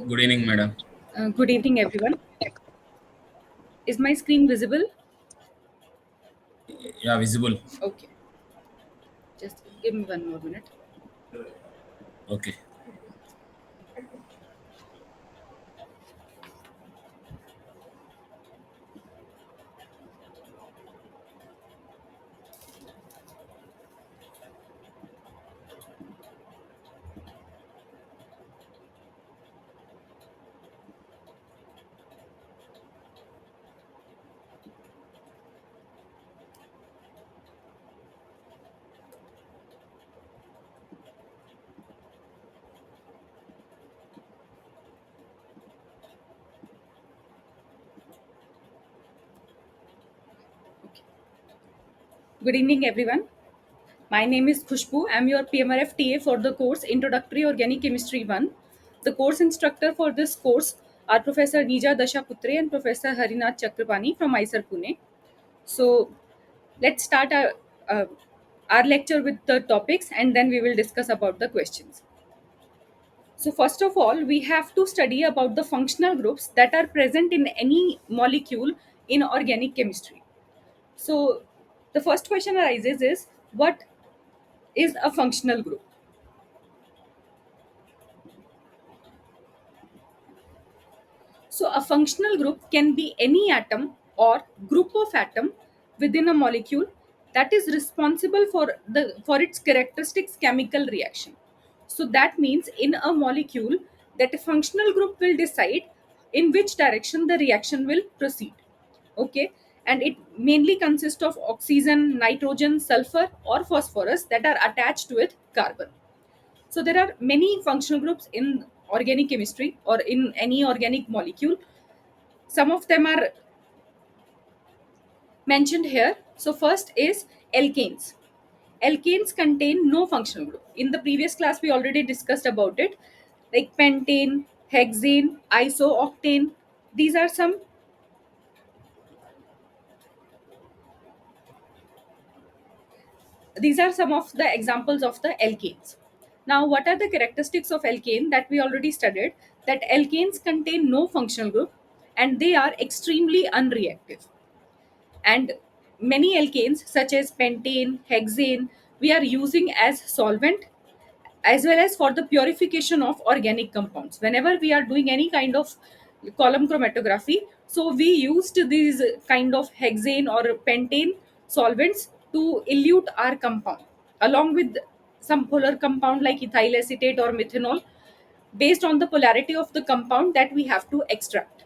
Good evening, madam. Good evening, everyone. Is my screen visible? Yeah, visible. Okay, just give me one more minute. Okay. Okay. Good evening, everyone. My name is Khushbu. I'm your PMRF TA for the course Introductory Organic Chemistry 1. The course instructor for this course are Professor Nija Dashaputre and Professor Harinath Chakrapani from ISER Pune. So, let's start uh, our lecture with the topics and then we will discuss about the questions. So first of all, we have to study about the functional groups that are present in any molecule in organic chemistry. So the first question arises is what is a functional group? So a functional group can be any atom or group of atom within a molecule that is responsible for its characteristics chemical reaction. So that means in a molecule that a functional group will decide in which direction the reaction will proceed. Okay, and it mainly consists of oxygen, nitrogen, sulfur or phosphorus that are attached with carbon. So there are many functional groups in organic chemistry or in any organic molecule. Some of them are mentioned here. So first is alkanes. Alkanes contain no functional group. In the previous class, we already discussed about it, like pentane, hexane, isooctane. These are some these are some of the examples of the alkanes. Now, what are the characteristics of alkane that we already studied? That alkanes contain no functional group and they are extremely unreactive. And many alkanes such as pentane, hexane, we are using as solvent as well as for the purification of organic compounds whenever we are doing any kind of column chromatography. So we used these kind of hexane or pentane solvents to elute our compound along with some polar compound like ethyl acetate or methanol based on the polarity of the compound that we have to extract.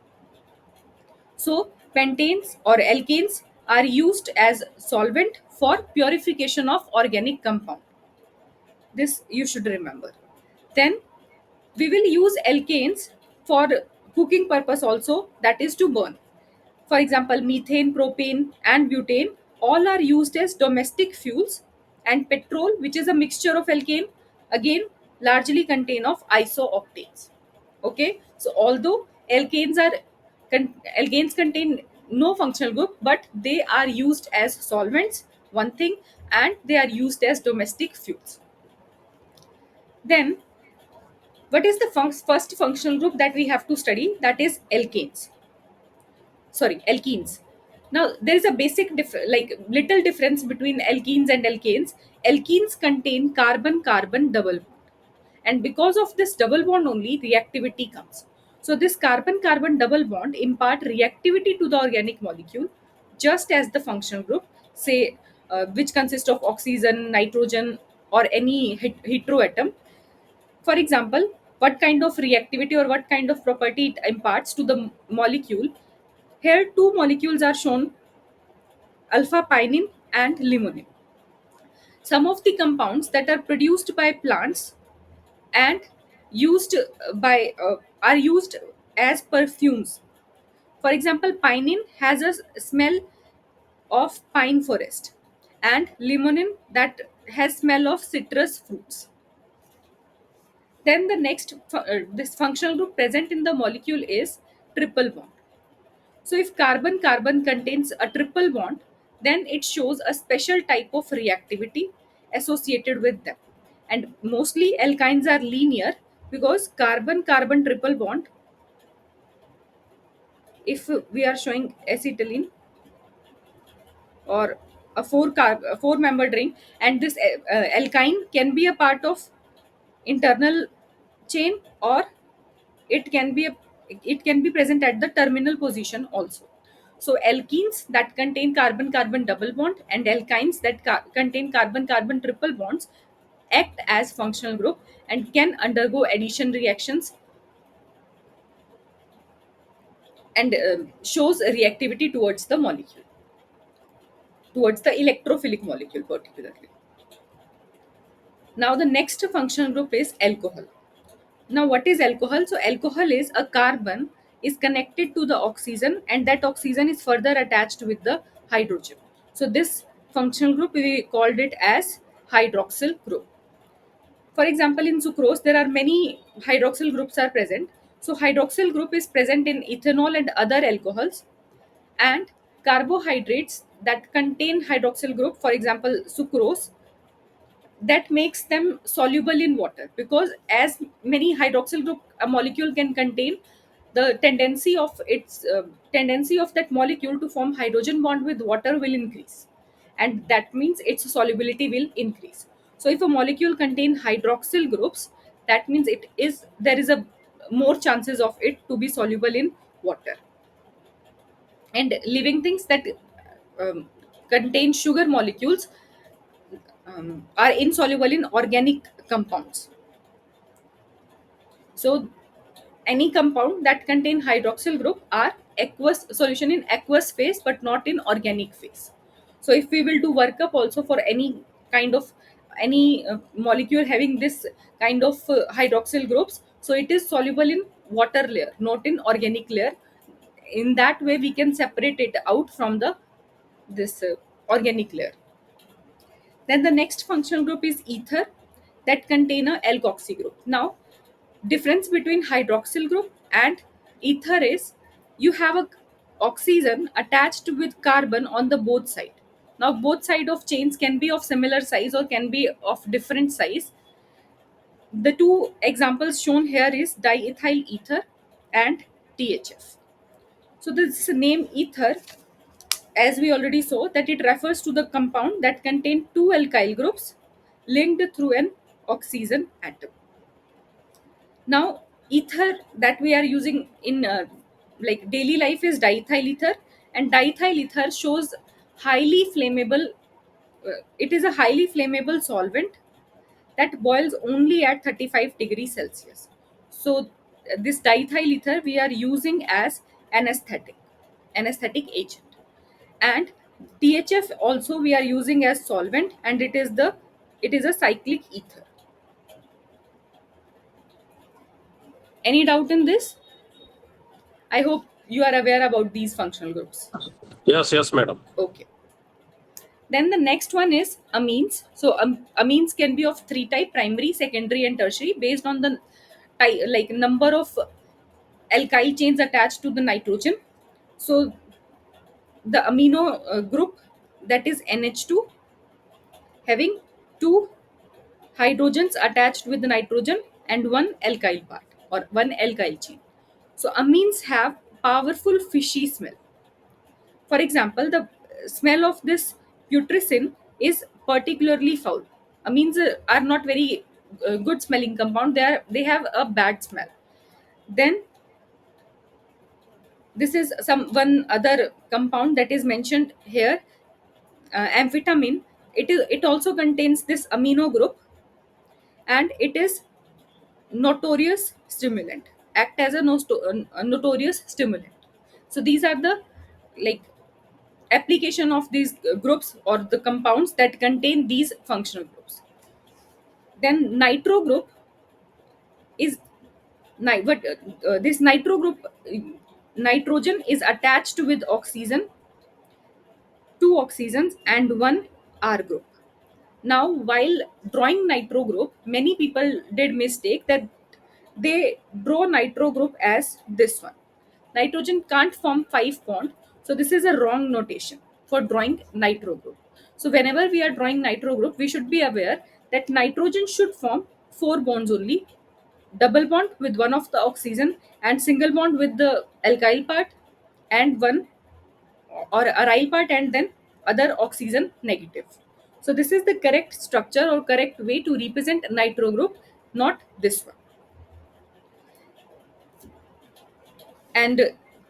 So, pentanes or alkanes are used as solvent for purification of organic compound. This you should remember. Then we will use alkanes for cooking purpose also, that is to burn. For example, methane, propane and butane all are used as domestic fuels, and petrol, which is a mixture of alkane, again largely contain of isooctanes. Okay, so although alkanes contain no functional group, but they are used as solvents, one thing, and they are used as domestic fuels. Then what is the first functional group that we have to study? That is alkenes. Now there is a basic like little difference between alkenes and alkanes. Alkenes contain carbon carbon double bond, and because of this double bond only reactivity comes. So this carbon carbon double bond impart reactivity to the organic molecule, just as the functional group, say, which consists of oxygen, nitrogen or any heteroatom. For example, what kind of reactivity or what kind of property it imparts to the molecule. Here, two molecules are shown, alpha pinene and limonene. Some of the compounds that are produced by plants and used are used as perfumes. For example, pinene has a smell of pine forest, and limonene that has smell of citrus fruits. Then the next this functional group present in the molecule is triple bond. So if carbon carbon contains a triple bond, then it shows a special type of reactivity associated with them. And mostly alkynes are linear, because carbon carbon triple bond, if we are showing acetylene or a four membered ring, and this alkyne can be a part of internal chain, or it can be a, it can be present at the terminal position also. So alkenes that contain carbon carbon double bond and alkynes that contain carbon carbon triple bonds act as functional group and can undergo addition reactions, and shows reactivity towards the molecule, towards the electrophilic molecule particularly. Now the next functional group is alcohol. Now what is alcohol? So alcohol is a carbon is connected to the oxygen, and that oxygen is further attached with the hydrogen. So this functional group we called it as hydroxyl group. For example, in sucrose there are many hydroxyl groups are present. So hydroxyl group is present in ethanol and other alcohols, and carbohydrates that contain hydroxyl group, for example sucrose, that makes them soluble in water, because as many hydroxyl group a molecule can contain, the tendency of that molecule to form hydrogen bond with water will increase, and that means its solubility will increase. So if a molecule contain hydroxyl groups, that means there is a more chances of it to be soluble in water. And living things that um, contain sugar molecules are insoluble in organic compounds. So any compound that contain hydroxyl group are aqueous solution in aqueous phase but not in organic phase. So if we will do workup also for any molecule having this kind of hydroxyl groups, so it is soluble in water layer, not in organic layer. In that way we can separate it out from the this organic layer. Then the next functional group is ether that contain a alkoxy group. Now, difference between hydroxyl group and ether is you have a oxygen attached with carbon on the both side. Now, both side of chains can be of similar size or can be of different size. The two examples shown here is diethyl ether and THF. So this name ether, as we already saw, that it refers to the compound that contain two alkyl groups linked through an oxygen atom. Now ether that we are using in like daily life is diethyl ether, and diethyl ether shows highly flammable, it is a highly flammable solvent that boils only at 35 degrees Celsius. So this diethyl ether we are using as anesthetic agent. And THF also we are using as solvent, and it is a cyclic ether. Any doubt in this? I hope you are aware about these functional groups. Yes, yes, madam. Okay. Then the next one is amines. So amines can be of three type: primary, secondary, and tertiary, based on the like number of alkyl chains attached to the nitrogen. So the amino group, that is NH2, having two hydrogens attached with the nitrogen and one alkyl part or one alkyl chain. So amines have powerful fishy smell. For example, the smell of this putrescine is particularly foul. Amines are not very good smelling compound. They have a bad smell. Then this is some one other compound that is mentioned here, amphetamine. It also contains this amino group, and it is notorious stimulant, act as a notorious stimulant. So these are the like application of these groups or the compounds that contain these functional groups. Then nitro group is this nitro group, nitrogen is attached with oxygen, two oxygens and one R group. Now while drawing nitro group, many people did mistake that they draw nitro group as this one. Nitrogen can't form 5 bond, so this is a wrong notation for drawing nitro group. So whenever we are drawing nitro group, we should be aware that nitrogen should form 4 bonds only, double bond with one of the oxygen and single bond with the alkyl part, and one or aryl part and then other oxygen negative. So this is the correct structure or correct way to represent nitro group, not this one. And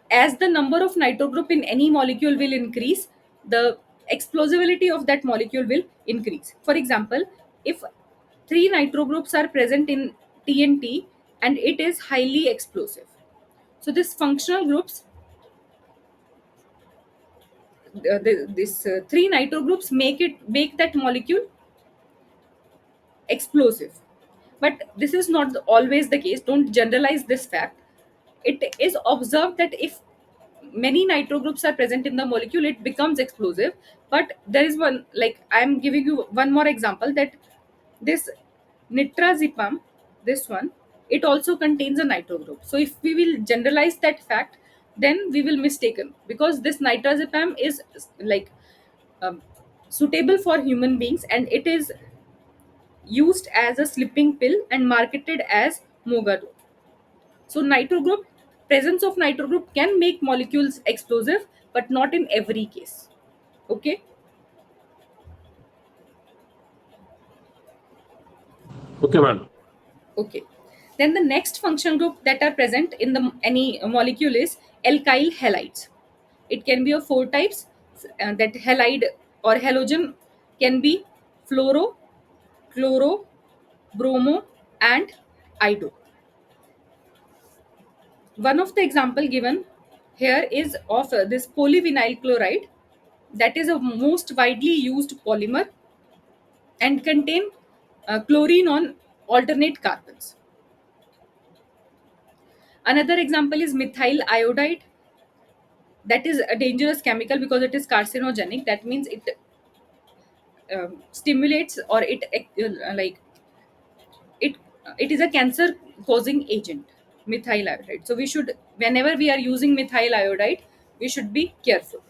as the number of nitro group in any molecule will increase, the explosibility of that molecule will increase. For example, if three nitro groups are present in TNT and it is highly explosive, so this functional groups, this three nitro groups make that molecule explosive. But this is not always the case. Don't generalize this fact. It is observed that if many nitro groups are present in the molecule, it becomes explosive. But there is one, like I'm giving you one more example, that this nitrazepam, this one, it also contains a nitro group. So if we will generalize that fact, then we will mistaken, because this nitrazepam is like um, suitable for human beings, and it is used as a sleeping pill and marketed as Mogador. So nitro group, presence of nitro group can make molecules explosive, but not in every case. Okay. Okay, madam. Okay. Then the next functional group that are present in the any molecule is alkyl halides. It can be of four types. That halide or halogen can be fluoro, chloro, bromo, and ido. One of the example given here is of this polyvinyl chloride, that is a most widely used polymer and contain chlorine on alternate carbons. Another example is methyl iodide, that is a dangerous chemical because it is carcinogenic. That means it stimulates, or it like it it is a cancer causing agent, methyl iodide. So we should, whenever we are using methyl iodide, we should be careful.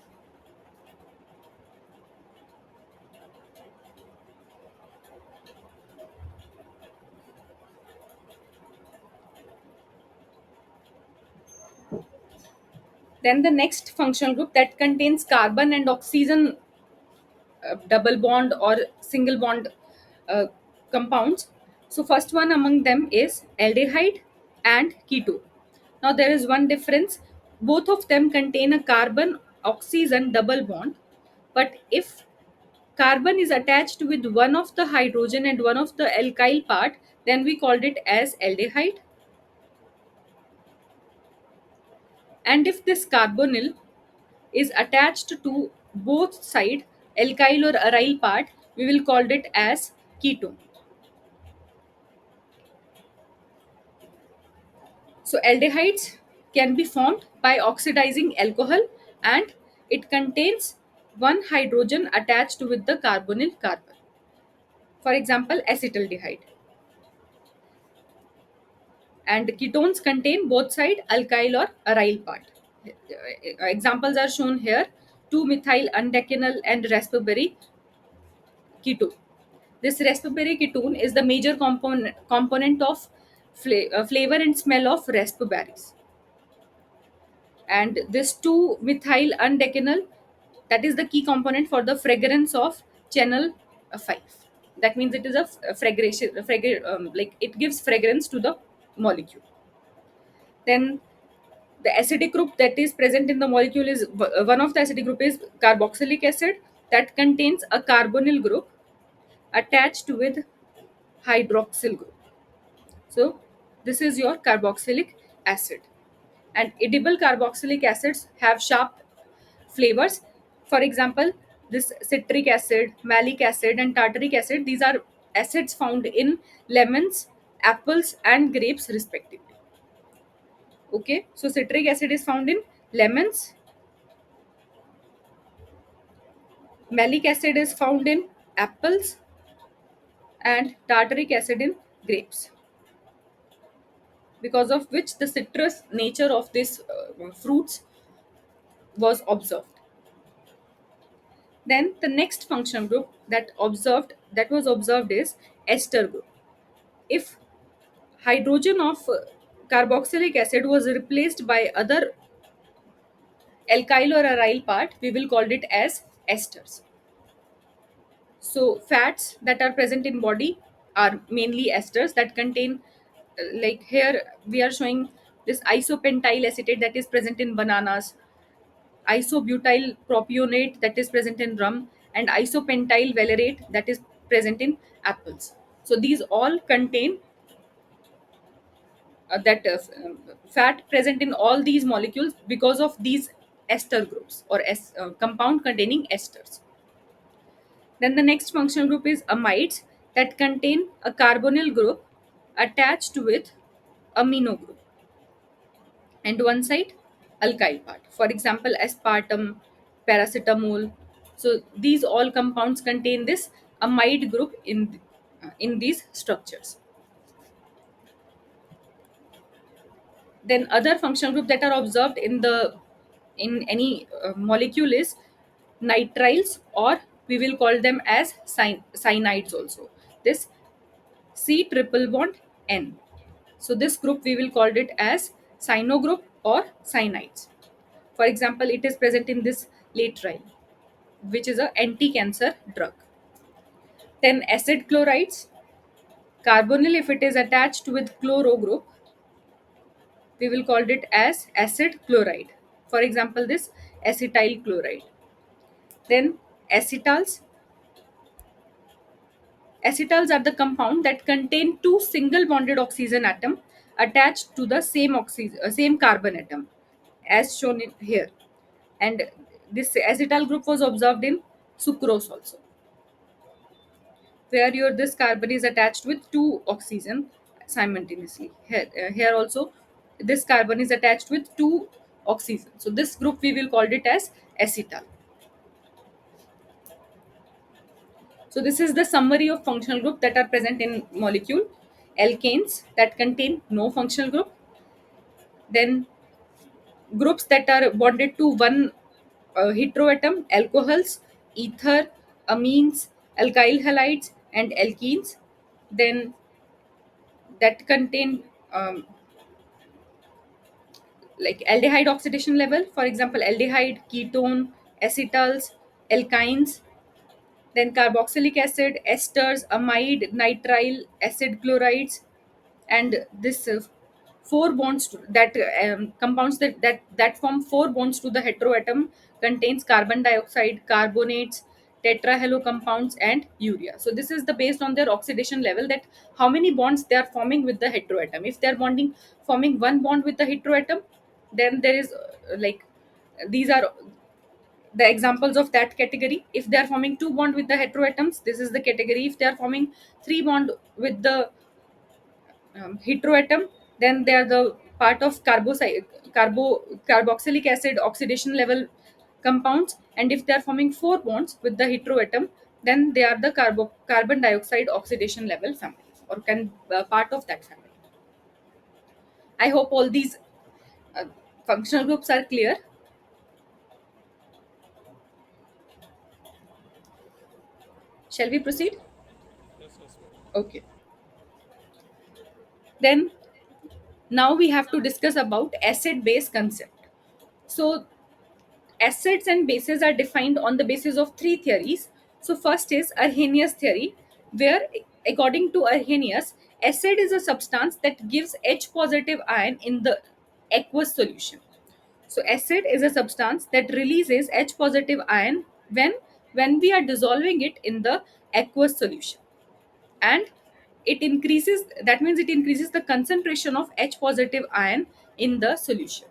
Then the next functional group that contains carbon and oxygen double bond or single bond uh, compounds. So first one among them is aldehyde and ketone. Now there is one difference. Both of them contain a carbon oxygen double bond, but if carbon is attached with one of the hydrogen and one of the alkyl part, then we called it as aldehyde. And if this carbonyl is attached to both side, alkyl or aryl part, we will call it as ketone. So aldehydes can be formed by oxidizing alcohol, and it contains one hydrogen attached with the carbonyl carbon. For example, acetaldehyde. And ketones contain both side alkyl or aryl part. Examples are shown here: 2-methyl undecanal and raspberry ketone. This raspberry ketone is the major component of flavor and smell of raspberries. And this 2-methyl undecanal, that is the key component for the fragrance of channel 5. That means it is a fragrance, like it gives fragrance to the molecule. Then the acidic group that is present in the molecule is one of the acidic group is carboxylic acid, that contains a carbonyl group attached with hydroxyl group. So this is your carboxylic acid. And edible carboxylic acids have sharp flavors. For example, this citric acid, malic acid, and tartaric acid, these are acids found in lemons, apples, and grapes, respectively. Okay, so citric acid is found in lemons, malic acid is found in apples, and tartaric acid in grapes, because of which the citrus nature of these fruits was observed. Then the next functional group that was observed is ester group. If hydrogen of carboxylic acid was replaced by other alkyl or aryl part, we will call it as esters. So fats that are present in body are mainly esters that contain, like here we are showing this isopentyl acetate that is present in bananas, isobutyl propionate that is present in rum, and isopentyl valerate that is present in apples. So these all contain that fat present in all these molecules because of these ester groups or compound containing esters. Then the next functional group is amides that contain a carbonyl group attached with amino group, and one side alkyl part. For example, aspartam, paracetamol. So these all compounds contain this amide group in these structures. Then other functional group that are observed in any molecule is nitriles, or we will call them as cyanides also. This C triple bond N. So this group we will call it as cyano group or cyanides. For example, it is present in this laterile, which is a anti-cancer drug. Then acid chlorides, carbonyl if it is attached with chloro group, we will call it as acid chloride. For example, this acetyl chloride. Then acetals. Acetals are the compound that contain two single bonded oxygen atom attached to the same carbon atom, as shown in here. And this acetal group was observed in sucrose also, where your this carbon is attached with two oxygen simultaneously. Here also, this carbon is attached with two oxygen. So this group we will call it as acetal. So this is the summary of functional group that are present in molecule. Alkanes that contain no functional group. Then groups that are bonded to one heteroatom, alcohols, ether, amines, alkyl halides, and alkenes. Then that contain like aldehyde oxidation level, for example, aldehyde, ketone, acetals, alkynes. Then carboxylic acid, esters, amide, nitrile, acid chlorides, and this four bonds that compounds that form four bonds to the heteroatom contains carbon dioxide, carbonates, tetrahalo compounds, and urea. So this is the based on their oxidation level, that how many bonds they are forming with the heteroatom. If they are bonding forming one bond with the heteroatom, then there is like these are the examples of that category. If they are forming two bond with the heteroatoms, this is the category. If they are forming three bond with the heteroatom, then they are the part of carboxylic acid oxidation level compounds. And if they are forming four bonds with the heteroatom, then they are the carbon dioxide oxidation level family, or can part of that family. I hope all these uh, functional groups are clear. Shall we proceed? Okay. Then now we have to discuss about acid base concept. So acids and bases are defined on the basis of three theories. So first is Arrhenius theory, where according to Arrhenius, acid is a substance that gives H positive ion in the aqueous solution. So acid is a substance that releases H positive ion when we are dissolving it in the aqueous solution, and it increases, that means it increases the concentration of H positive ion in the solution.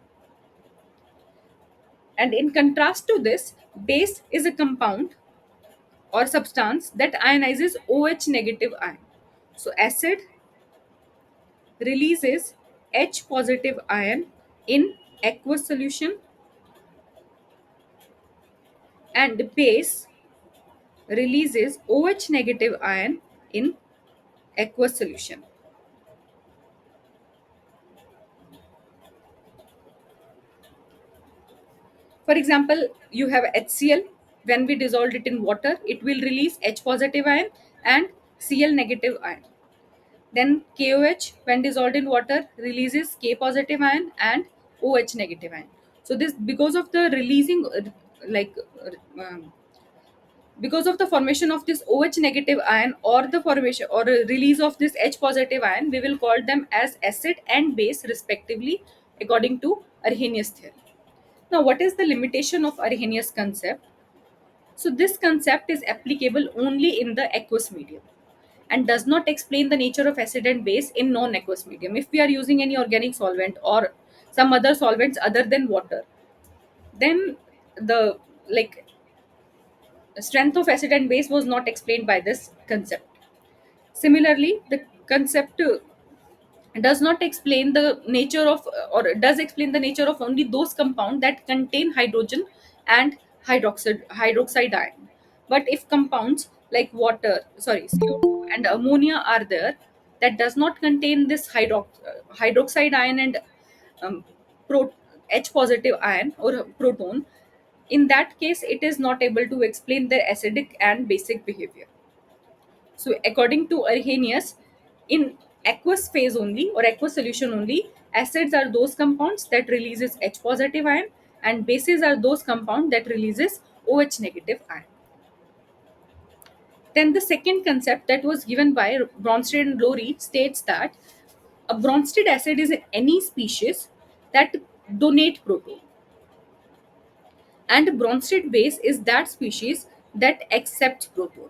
And in contrast to this, base is a compound or substance that ionizes OH negative ion. So acid releases H positive ion in aqueous solution, and base releases OH negative ion in aqueous solution. For example, you have HCl. When we dissolve it in water, it will release H positive ion and Cl negative ion. Then KOH, when dissolved in water, releases K positive ion and OH negative ion. So this, because of the releasing, like because of the formation of this OH negative ion, or the formation or release of this H positive ion, we will call them as acid and base respectively, according to Arrhenius theory. Now, what is the limitation of Arrhenius concept? So this concept is applicable only in the aqueous medium and does not explain the nature of acid and base in non-aqueous medium. If we are using any organic solvent or some other solvents other than water, then the, like, strength of acid and base was not explained by this concept. Similarly, the concept does not explain the nature of, or does explain the nature of only those compounds that contain hydrogen and hydroxide ion. But if compounds like water, sorry, CO2 and ammonia are there, that does not contain this hydroxide ion and um, pro- H positive ion or proton, in that case it is not able to explain their acidic and basic behavior. So, according to Arrhenius, in aqueous phase only or aqueous solution only, acids are those compounds that releases H positive ion, and bases are those compounds that releases OH negative ion. Then the second concept that was given by Bronsted and Lowry states that a Bronsted acid is any species that donate proton, and Bronsted base is that species that accepts proton.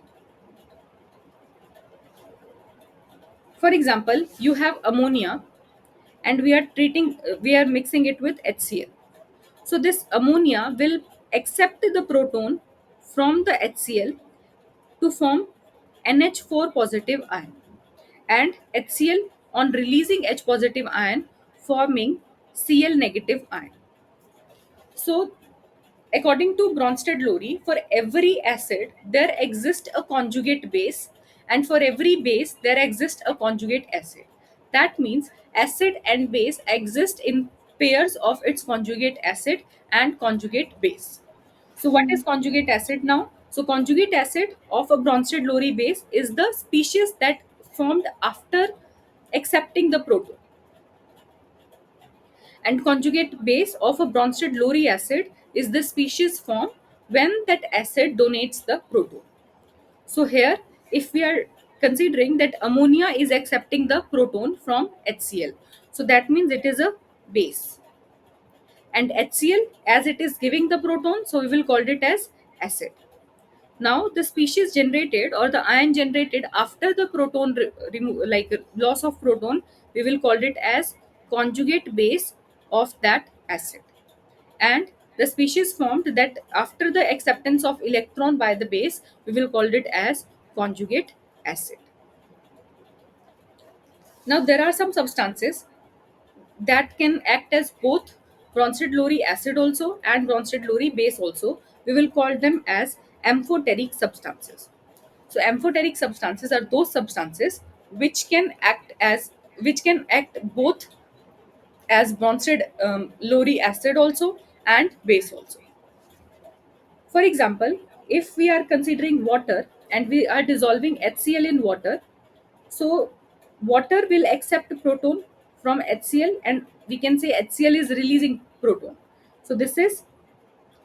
For example, you have ammonia and we are mixing it with HCl. So this ammonia will accept the proton from the HCl to form NH4 positive ion, and HCl on releasing H positive ion forming Cl negative ion. So according to Bronsted Lowry, for every acid there exists a conjugate base, and for every base there exists a conjugate acid. That means acid and base exist in pairs of its conjugate acid and conjugate base. So, what is conjugate acid now? So, conjugate acid of a Bronsted Lowry base is the species that formed after accepting the proton, and conjugate base of a Bronsted Lowry acid is the species formed when that acid donates the proton. So here, if we are considering that ammonia is accepting the proton from HCl, so that means it is a base, and HCl, as it is giving the proton, so we will call it as acid. Now the species generated or the ion generated after the proton like loss of proton, we will call it as conjugate base of that acid. And the species formed that after the acceptance of electron by the base, we will call it as conjugate acid. Now there are some substances that can act as both Bronsted Lowry acid also and Bronsted Lowry base also. We will call them as amphoteric substances. So amphoteric substances are those substances which can act both as Bronsted Lowry acid also and base also. For example, if we are considering water and we are dissolving HCl in water, so water will accept proton from HCl, and we can say HCl is releasing proton. So this is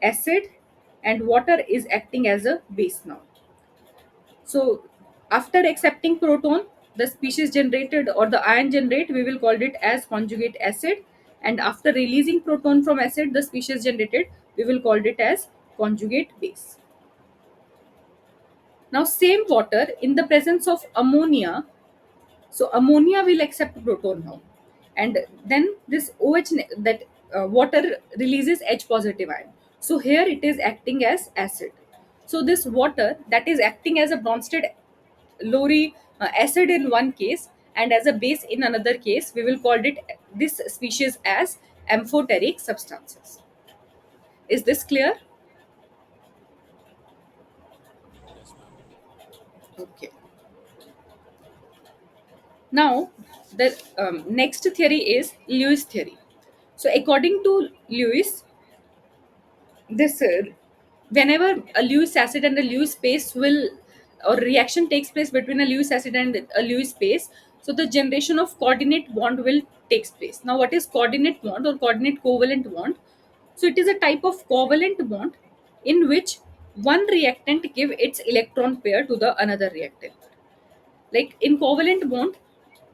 acid, and water is acting as a base now. So after accepting proton, the species generated or the ion generate, we will call it as conjugate acid, and after releasing proton from acid, the species generated, we will call it as conjugate base. Now same water in the presence of ammonia, so ammonia will accept proton now, and then this that water releases H positive ion. So here it is acting as acid. So this water that is acting as a Bronsted Lowry acid in one case and as a base in another case, we will call it this species as amphoteric substances. Is this clear? Okay. Now, the next theory is Lewis theory. So, according to Lewis, this whenever a Lewis acid and a Lewis base will or reaction takes place between a Lewis acid and a Lewis base, So the generation of coordinate bond will takes place. Now what is coordinate bond or coordinate covalent bond? So it is a type of covalent bond in which one reactant give its electron pair to the another reactant. Like in covalent bond,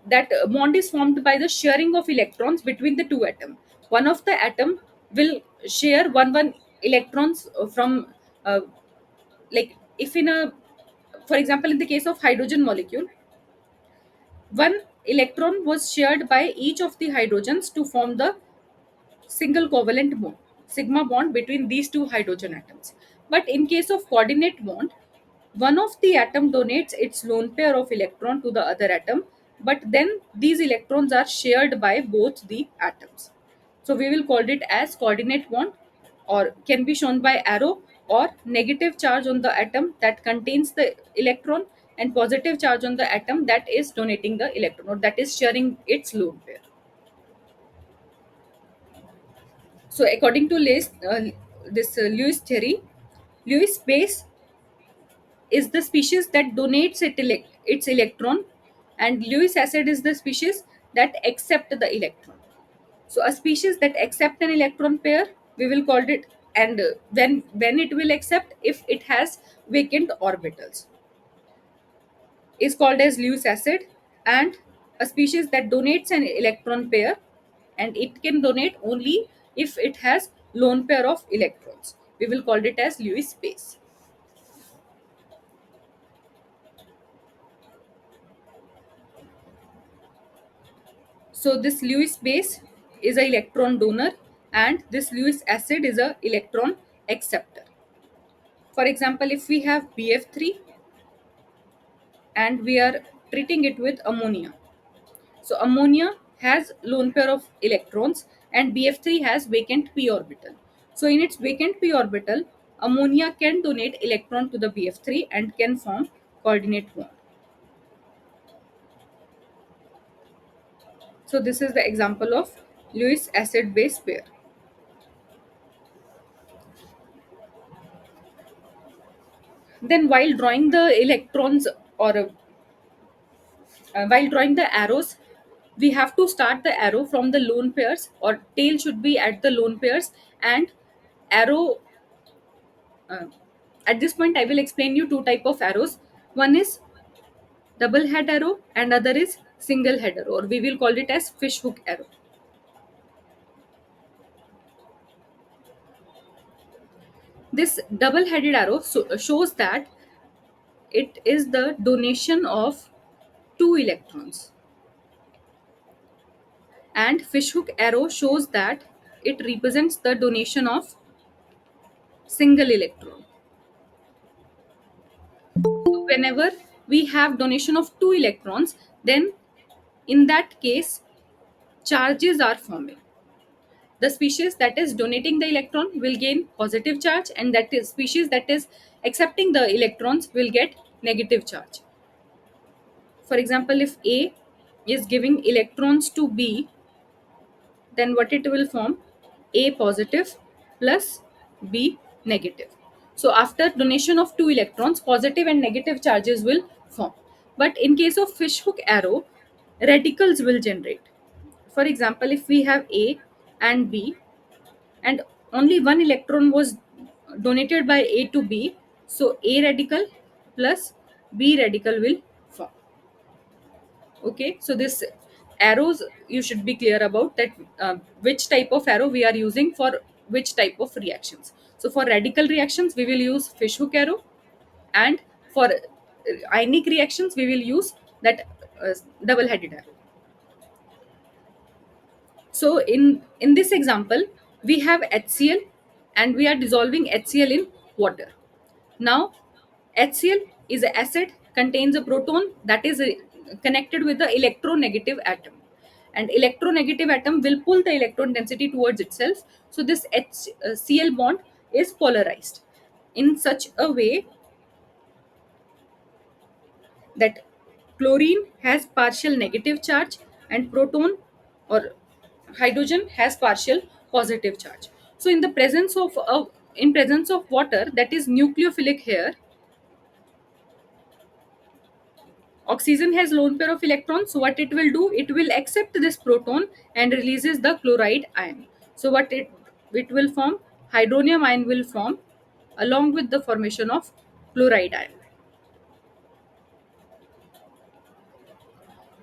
that bond is formed by the sharing of electrons between the two atoms. One of the atom will share one electrons from like if in a, for example, in the case of hydrogen molecule, one electron was shared by each of the hydrogens to form the single covalent bond, sigma bond between these two hydrogen atoms. But in case of coordinate bond, one of the atom donates its lone pair of electron to the other atom, but then these electrons are shared by both the atoms. So we will call it as coordinate bond, or can be shown by arrow, or negative charge on the atom that contains the electron and positive charge on the atom that is donating the electron or that is sharing its lone pair. So according to Lewis theory, Lewis base is the species that donates its electron, and Lewis acid is the species that accept the electron. So a species that accept an electron pair, we will call it, and when it will accept, if it has vacant orbitals, is called as Lewis acid. And a species that donates an electron pair, and it can donate only if it has lone pair of electrons, we will call it as Lewis base. So this Lewis base is a electron donor, and this Lewis acid is a electron acceptor. For example, if we have BF3 and we are treating it with ammonia, so ammonia has lone pair of electrons and BF3 has vacant p orbital. So in its vacant p orbital, ammonia can donate electron to the BF3 and can form coordinate bond. So this is the example of Lewis acid base pair. Then while drawing the electrons, or while drawing the arrows, we have to start the arrow from the lone pairs, or tail should be at the lone pairs, and arrow, uh, at this point I will explain you two type of arrows. One is double head arrow and other is single head arrow, or we will call it as fish hook arrow. This double headed arrow shows that it is the donation of two electrons, and fishhook arrow shows that it represents the donation of single electron. So whenever we have donation of two electrons, then in that case charges are forming. The species that is donating the electron will gain positive charge, and that is species that is accepting the electrons will get negative charge. For example, if A is giving electrons to B, then what it will form? A positive plus B negative. So after donation of two electrons, positive and negative charges will form. But in case of fishhook arrow, radicals will generate. For example, if we have A and B, and only one electron was donated by A to B, so A radical plus B radical will form. Okay, so this arrows, you should be clear about that, which type of arrow we are using for which type of reactions. So for radical reactions we will use fishhook arrow, and for ionic reactions we will use that double headed arrow. So in this example we have HCl, and we are dissolving HCl in water. Now HCl is an acid, contains a proton that is connected with the electronegative atom, and electronegative atom will pull the electron density towards itself. So this HCl bond is polarized in such a way that chlorine has partial negative charge and proton or hydrogen has partial positive charge. So in presence of water that is nucleophilic here, Oxygen has lone pair of electrons, so what it will do, it will accept this proton and releases the chloride ion. So what it will form, hydronium ion will form along with the formation of chloride ion.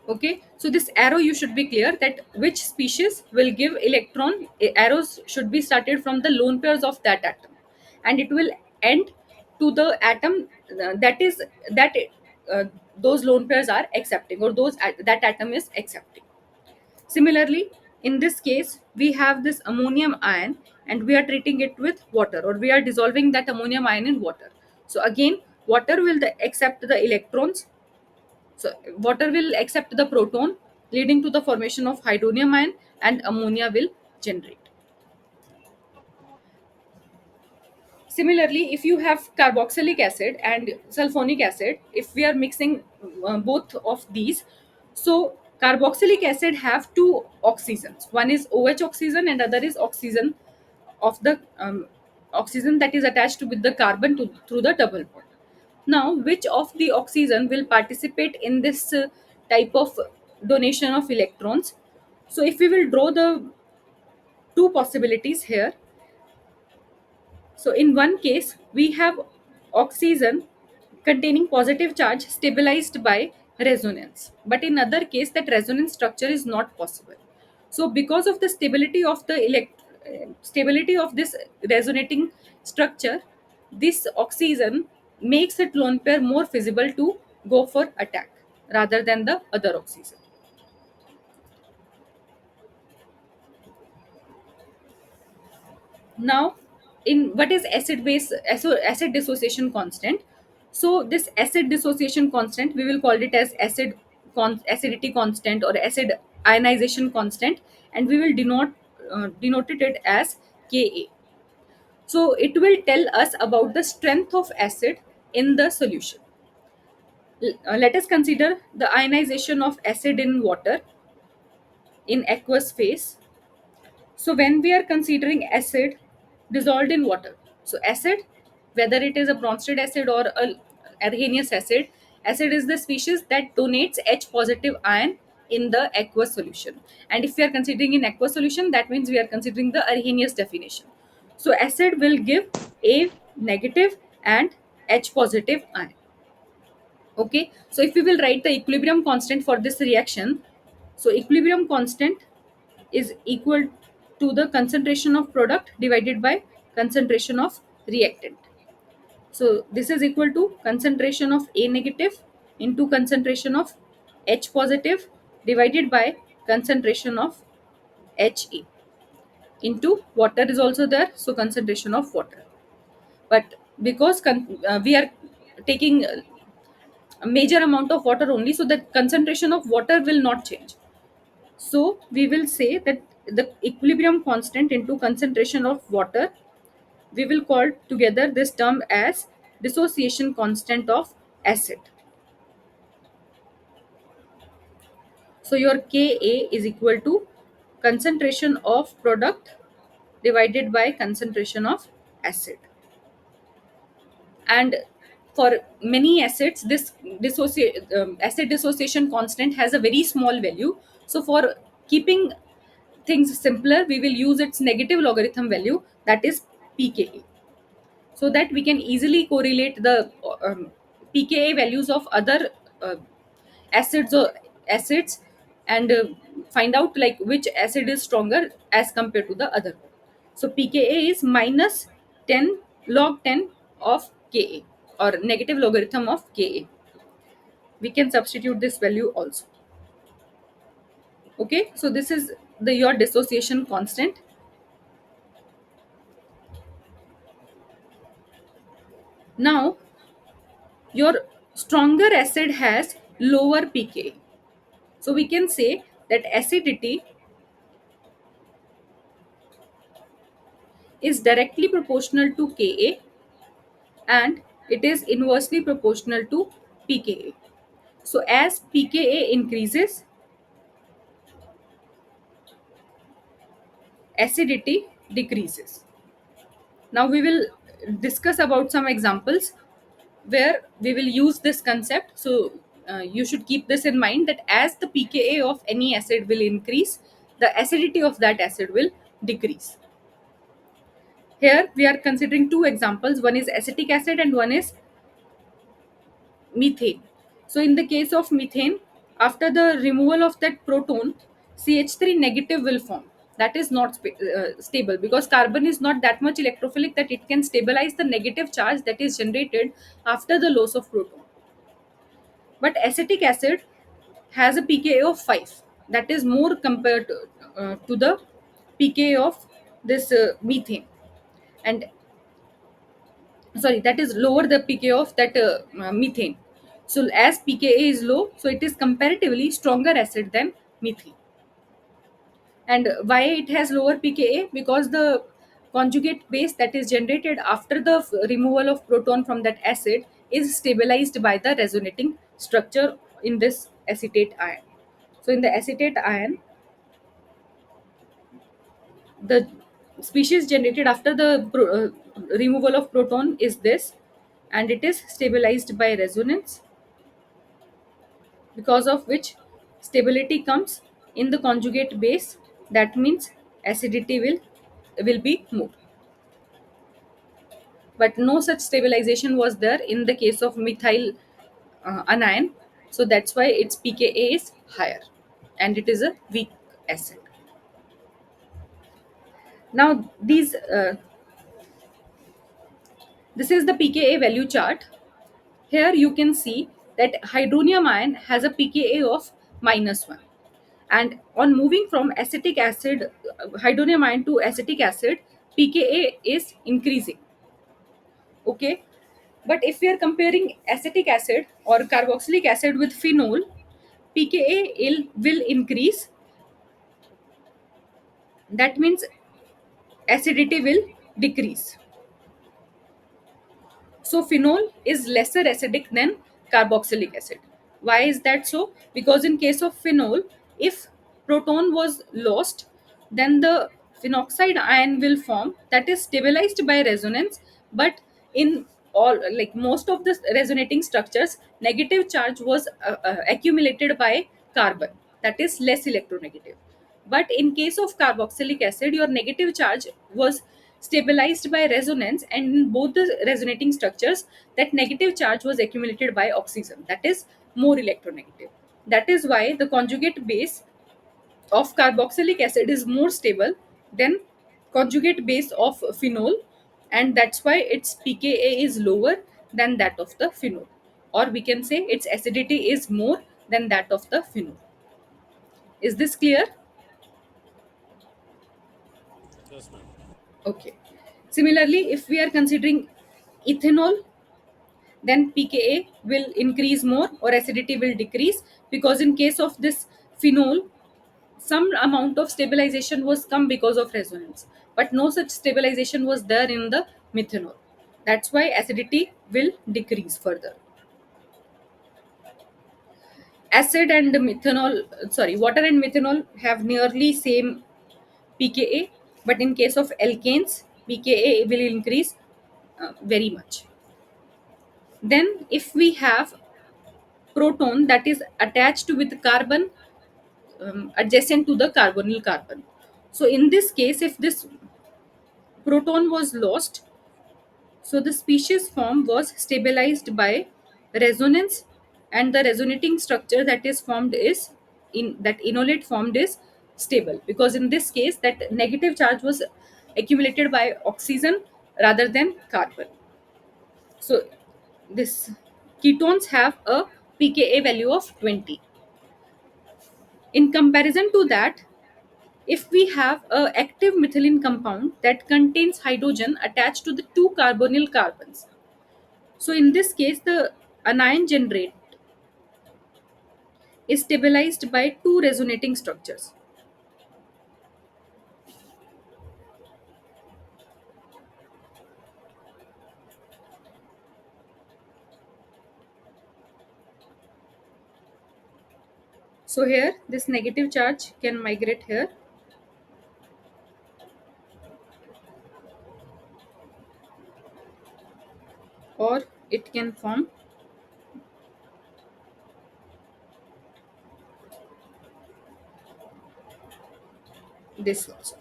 Okay, so this arrow you should be clear that which species will give electron. Arrows should be started from the lone pairs of that atom, and it will end to the atom that is that uh, those lone pairs are accepting, or that atom is accepting. Similarly, in this case, we have this ammonium ion and we are treating it with water, or we are dissolving that ammonium ion in water. So again, water will accept the electrons. So water will accept the proton, leading to the formation of hydronium ion, and ammonia will generate. Similarly, if you have carboxylic acid and sulfonic acid, if we are mixing both of these, so carboxylic acid have two oxygens. One is OH oxygen and other is oxygen of the oxygen that is attached with the carbon through the double bond. Now, which of the oxygen will participate in this type of donation of electrons? So, if we will draw the two possibilities here, so in one case, we have oxygen containing positive charge stabilized by resonance. But in other case, that resonance structure is not possible. So because of the stability of this resonating structure, this oxygen makes its lone pair more feasible to go for attack rather than the other oxygen. Now, in what is acid dissociation constant? So this acid dissociation constant, we will call it as acidity constant or acid ionization constant, and we will denote it as Ka. So it will tell us about the strength of acid in the solution. Let us consider the ionization of acid in water in aqueous phase. So when we are considering acid dissolved in water, so acid, whether it is a Bronsted acid or a Arrhenius acid, acid is the species that donates H positive ion in the aqueous solution. And if we are considering in aqueous solution, that means we are considering the Arrhenius definition. So acid will give A negative and H positive ion. Okay, so if we will write the equilibrium constant for this reaction, so equilibrium constant is equal to the concentration of product divided by concentration of reactant. So this is equal to concentration of A negative into concentration of H positive divided by concentration of HA into water is also there, so concentration of water. But because we are taking a major amount of water only, so the concentration of water will not change. So we will say that the equilibrium constant into concentration of water, we will call together this term as dissociation constant of acid. So your Ka is equal to concentration of product divided by concentration of acid. And for many acids, this acid dissociation constant has a very small value. So for keeping things simpler, we will use its negative logarithm value, that is pKa, so that we can easily correlate the pKa values of other uh, acids and find out like which acid is stronger as compared to the other one. So pKa is minus 10 log 10 of Ka, or negative logarithm of Ka. We can substitute this value also. Okay, so this is the your dissociation constant. Now your stronger acid has lower pKa. So we can say that acidity is directly proportional to Ka and it is inversely proportional to pKa. So as pKa increases, acidity decreases. Now we will discuss about some examples where we will use this concept. So you should keep this in mind, that as the pKa of any acid will increase, the acidity of that acid will decrease. Here we are considering two examples. One is acetic acid and one is methane. So in the case of methane, after the removal of that proton, CH3 negative will form. That is not stable, because carbon is not that much electrophilic that it can stabilize the negative charge that is generated after the loss of proton. But acetic acid has a pKa of 5. That is more compared to the pKa of this methane. And sorry, that is lower the pKa of that methane. So as pKa is low, so it is comparatively stronger acid than methane. And why it has lower pKa? Because the conjugate base that is generated after the removal of proton from that acid is stabilized by the resonating structure in this acetate ion. So in the acetate ion, the species generated after the removal of proton is this, and it is stabilized by resonance, because of which stability comes in the conjugate base. That means acidity will be more. But no such stabilization was there in the case of methyl anion. So that's why its pKa is higher, and it is a weak acid. Now this is the pKa value chart. Here you can see that hydronium ion has a pKa of -1. And on moving from acetic acid, hydronium ion to acetic acid, pKa is increasing. Okay. But if we are comparing acetic acid or carboxylic acid with phenol, pKa will increase. That means acidity will decrease. So phenol is lesser acidic than carboxylic acid. Why is that so? Because in case of phenol, if proton was lost, then the phenoxide ion will form, that is stabilized by resonance. But in all, like most of the resonating structures, negative charge was accumulated by carbon, that is less electronegative. But in case of carboxylic acid, your negative charge was stabilized by resonance, and in both the resonating structures, that negative charge was accumulated by oxygen, that is more electronegative. That is why the conjugate base of carboxylic acid is more stable than conjugate base of phenol, and that's why its pKa is lower than that of the phenol, or we can say its acidity is more than that of the phenol. Is this clear? Yes, ma'am. Okay. Similarly, if we are considering ethanol, then pKa will increase more or acidity will decrease, because in case of this phenol, some amount of stabilization was come because of resonance, but no such stabilization was there in the methanol. That's why acidity will decrease further. Acid and methanol, sorry, water and methanol have nearly same pKa, but in case of alkanes, pKa will increase very much. Then, if we have proton that is attached with carbon adjacent to the carbonyl carbon, so in this case, if this proton was lost, so the species form was stabilized by resonance, and the resonating structure that is formed is in that enolate formed is stable, because in this case that negative charge was accumulated by oxygen rather than carbon. So this ketones have a pKa value of 20. In comparison to that, if we have a active methylene compound that contains hydrogen attached to the two carbonyl carbons, so in this case the anion generate is stabilized by two resonating structures. So here this negative charge can migrate here, or it can form this also.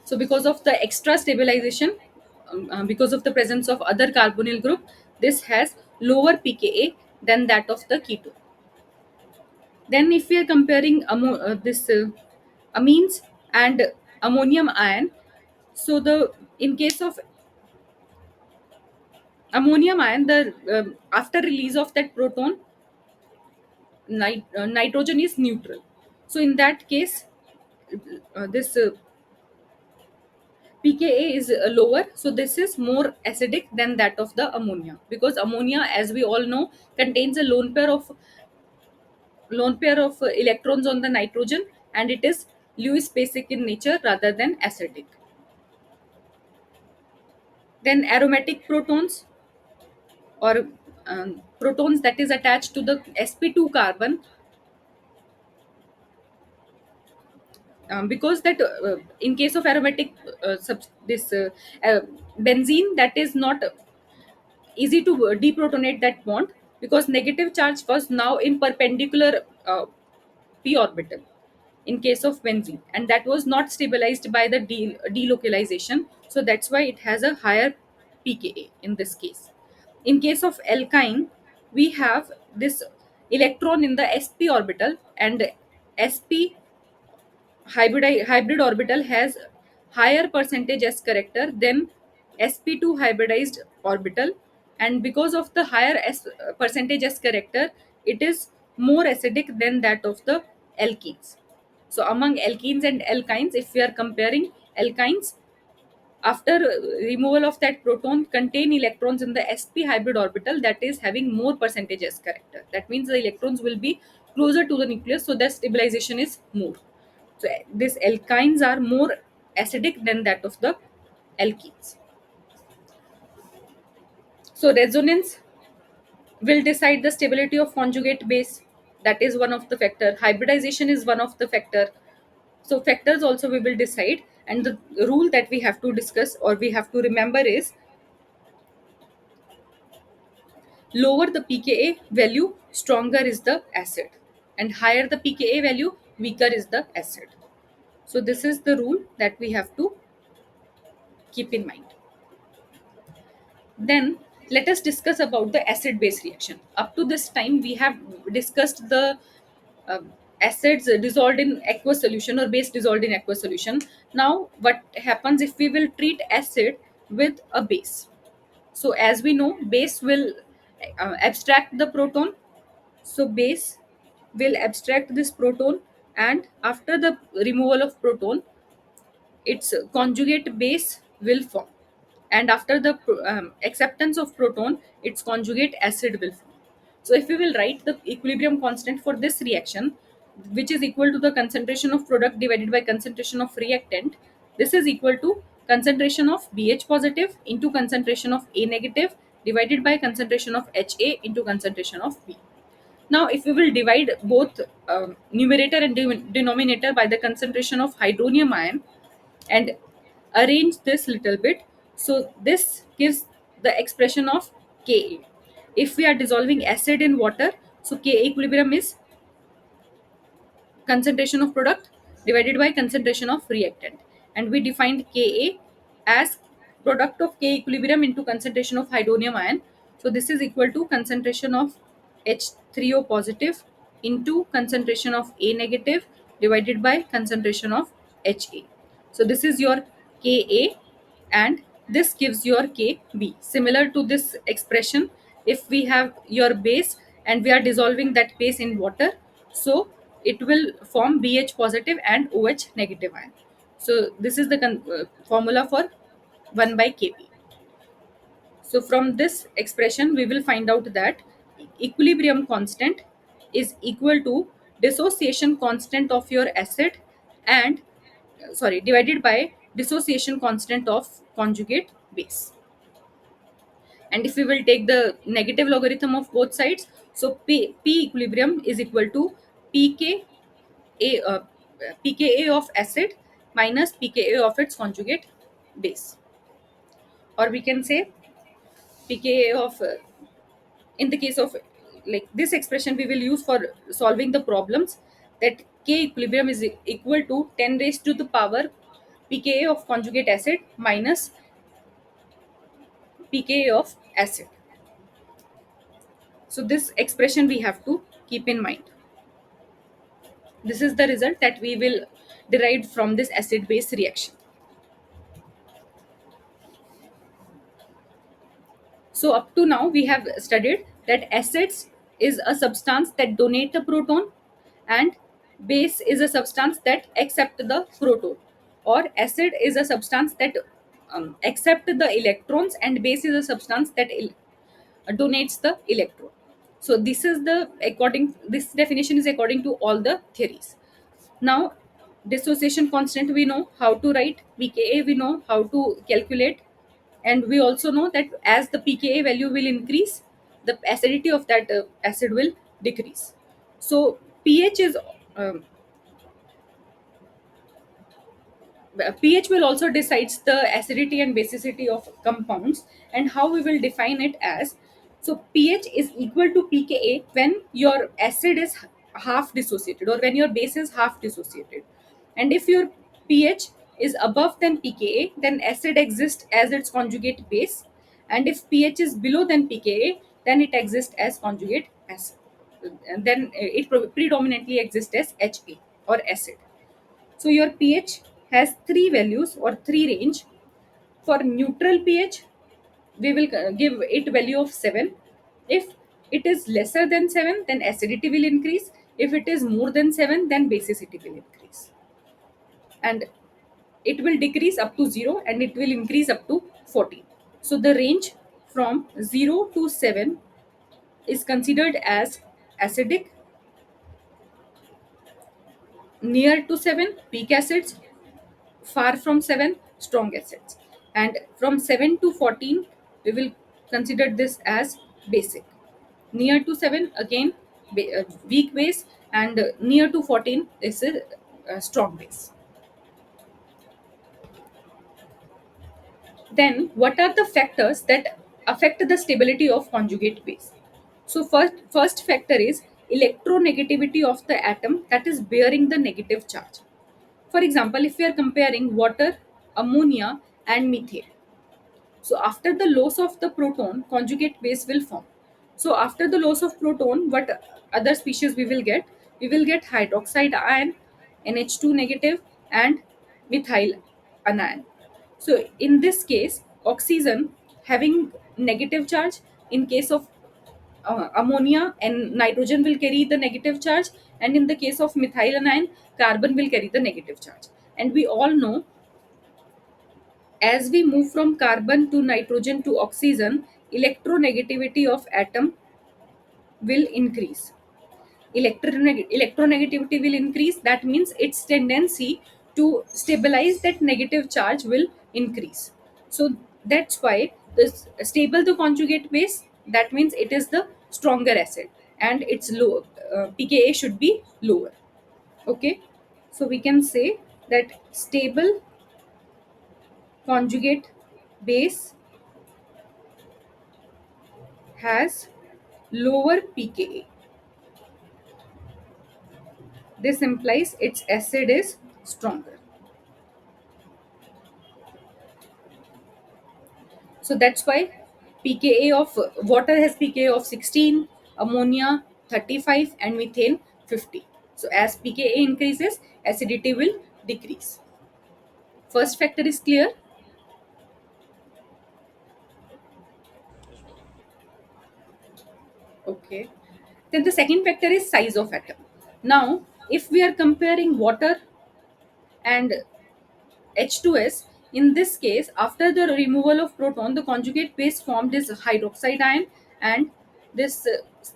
So because of the extra stabilization, because of the presence of other carbonyl group, this has lower pKa than that of the ketone. Then if we are comparing this amines and ammonium ion, so the in case of ammonium ion, the after release of that proton, nitrogen is neutral. So in that case, this pKa is lower, so this is more acidic than that of the ammonia, because ammonia, as we all know, contains a lone pair of electrons on the nitrogen, and it is Lewis basic in nature rather than acidic. Then aromatic protons, or protons that is attached to the sp2 carbon, because that in case of aromatic this uh, benzene, that is not easy to deprotonate that bond, because negative charge was now in perpendicular p orbital in case of benzene, and that was not stabilized by the delocalization, so that's why it has a higher pKa in this case. In case of alkyne, we have this electron in the sp orbital, and sp hybrid orbital has higher percentage s character than sp2 hybridized orbital, and because of the higher percentage s character, it is more acidic than that of the alkenes. So among alkenes and alkynes, if we are comparing, alkynes after removal of that proton contain electrons in the sp hybrid orbital that is having more percentage s character. That means the electrons will be closer to the nucleus, so the stabilization is more. So these alkynes are more acidic than that of the alkenes. So resonance will decide the stability of conjugate base. That is one of the factor. Hybridization is one of the factor. So factors also we will decide. And the rule that we have to discuss or we have to remember is, lower the pKa value, stronger is the acid, and higher the pKa value, weaker is the acid. So this is the rule that we have to keep in mind. Then let us discuss about the acid base reaction. Up to this time, we have discussed the uh, acids dissolved in aqueous solution or base dissolved in aqueous solution. Now, what happens if we will treat acid with a base? So, as we know, base will abstract the proton. So, base will abstract this proton, and after the removal of proton, its conjugate base will form, and after the acceptance of proton, its conjugate acid will form. So if we will write the equilibrium constant for this reaction, which is equal to the concentration of product divided by concentration of reactant, this is equal to concentration of BH positive into concentration of A negative divided by concentration of HA into concentration of B. Now, if we will divide both numerator and denominator by the concentration of hydronium ion, and arrange this little bit, so this gives the expression of Ka. If we are dissolving acid in water, so Ka equilibrium is concentration of product divided by concentration of reactant, and we defined Ka as product of K equilibrium into concentration of hydronium ion. So this is equal to concentration of H3O positive into concentration of A negative divided by concentration of Ha. So this is your Ka, and this gives your Kb. Similar to this expression, if we have your base and we are dissolving that base in water, so it will form BH positive and OH negative ion. So this is the formula for 1 by Kb. So from this expression, we will find out that equilibrium constant is equal to dissociation constant of your acid, and divided by dissociation constant of conjugate base. And if we will take the negative logarithm of both sides, so P equilibrium is equal to pKa, uh, pKa of acid minus pKa of its conjugate base, or we can say pKa of in the case of like this expression we will use for solving the problems, that K equilibrium is equal to 10 raised to the power pKa of conjugate acid minus pKa of acid. So this expression we have to keep in mind. This is the result that we will derive from this acid base reaction. So up to now we have studied that acids is a substance that donate a proton and base is a substance that accept the proton, or acid is a substance that accept the electrons and base is a substance that donates the electron. So this is the according this definition is according to all the theories. Now, dissociation constant we know how to write, pKa we know how to calculate, and we also know that as the pKa value will increase, the acidity of that acid will decrease. So pH is um, pH will also decides the acidity and basicity of compounds, and how we will define it as, so pH is equal to pKa when your acid is half dissociated or when your base is half dissociated, and if your pH is above than pKa, then acid exists as its conjugate base, and if pH is below than pKa, then it exists as conjugate acid, and then it predominantly exists as HA or acid. So your pH has three values or three range. For neutral pH, we will give it value of 7. If it is lesser than 7, then acidity will increase. If it is more than 7, then basicity will increase. And it will decrease up to 0 and it will increase up to 14. So the range from 0 to 7 is considered as acidic, near to 7 weak acids, far from 7 strong acids, and from 7 to 14 we will consider this as basic. Near to 7 again weak base, and near to 14 is a strong base. Then what are the factors that affect the stability of conjugate base? So first factor is electronegativity of the atom that is bearing the negative charge. For example, if we are comparing water, ammonia and methane, so after the loss of the proton, conjugate base will form. So after the loss of proton, what other species we will get? We will get hydroxide ion, NH2 negative, and methyl anion. So in this case, oxygen having negative charge. In case of ammonia and nitrogen will carry the negative charge, and in the case of methyl anion, carbon will carry the negative charge. And we all know, as we move from carbon to nitrogen to oxygen, electronegativity of atom will increase. Electronegativity will increase. That means its tendency to stabilize that negative charge will increase. So that's why this stable the conjugate base. That means it is the stronger acid, and its low pKa should be lower. Okay, so we can say that stable conjugate base has lower pKa. This implies its acid is stronger. So that's why pKa of water has pKa of 16, ammonia 35, and methane 50. So as pKa increases, acidity will decrease. First factor is clear. Okay. Then the second factor is size of atom. Now, if we are comparing water and H2S, in this case, after the removal of proton, the conjugate base formed is hydroxide ion and this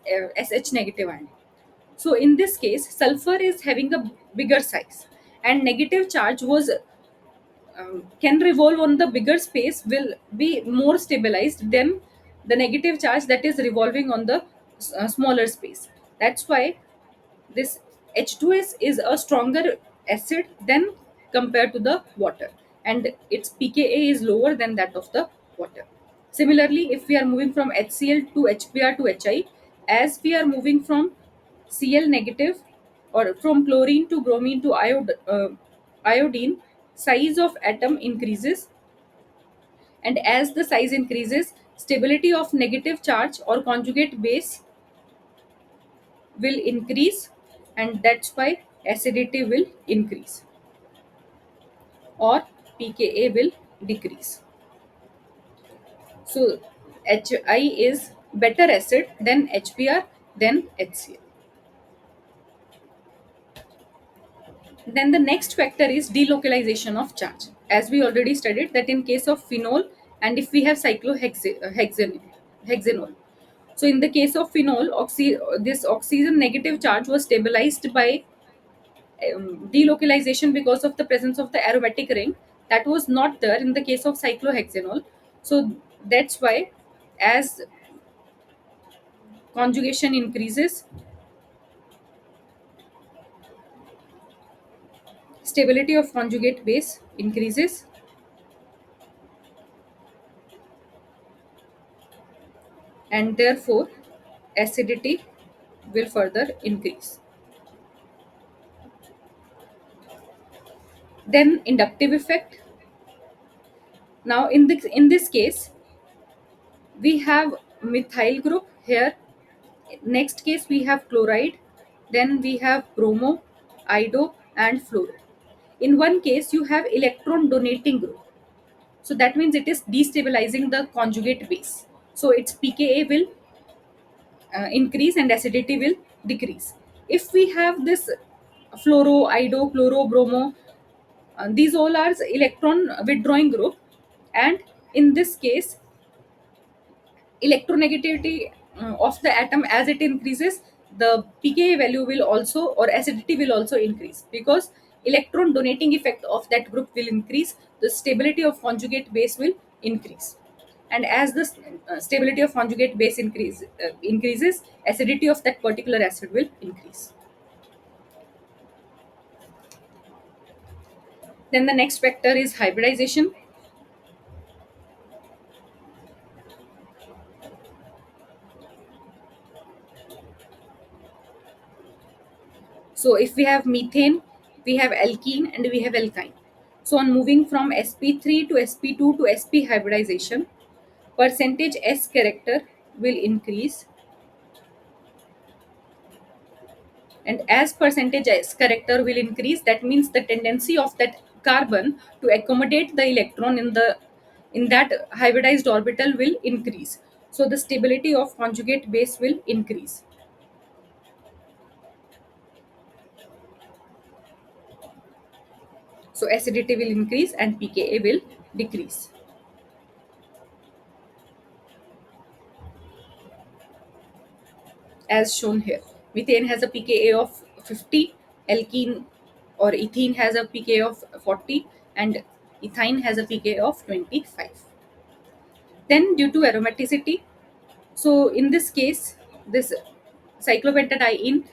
SH negative ion. So in this case, sulfur is having a bigger size, and negative charge was can revolve on the bigger space will be more stabilized than the negative charge that is revolving on the smaller space. That's why this H2S is a stronger acid than compared to the water, and its pKa is lower than that of the water. Similarly, if we are moving from HCl to HBr to HI, as we are moving from Cl negative or from chlorine to bromine to iodine, size of atom increases, and as the size increases, stability of negative charge or conjugate base will increase, and that's why acidity will increase or pKa will decrease. So Hi is better acid than HBr than HCl. Then the next factor is delocalization of charge. As we already studied that in case of phenol, and if we have hexanol. So in the case of phenol, this oxygen negative charge was stabilized by delocalization because of the presence of the aromatic ring that was not there in the case of cyclohexanol. So that's why as conjugation increases, stability of conjugate base increases, and therefore acidity will further increase. Then inductive effect. Now in this case we have methyl group here. Next case we have chloride, then we have bromo, ido, and fluoro. In one case you have electron donating group, so that means it is destabilizing the conjugate base, so its pKa will increase and acidity will decrease. If we have this fluoro, ido, chloro, bromo, these all are electron withdrawing group, and in this case electronegativity of the atom, as it increases, the pKa value will also, or acidity will also increase, because electron donating effect of that group will increase, the stability of conjugate base will increase, and as the stability of conjugate base increases, acidity of that particular acid will increase. Then the next factor is hybridization. So if we have methane, we have alkene, and we have alkyne. So on moving from sp3 to sp2 to sp hybridization, percentage S character will increase, and as percentage S character will increase, that means the tendency of that carbon to accommodate the electron in that hybridized orbital will increase. So the stability of conjugate base will increase. So acidity will increase and pKa will decrease. As shown here. Methane has a pKa of 50, alkene or ethene has a pKa of 40, and ethine has a pKa of 25. Then due to aromaticity, so in this case, this cyclopentadiene,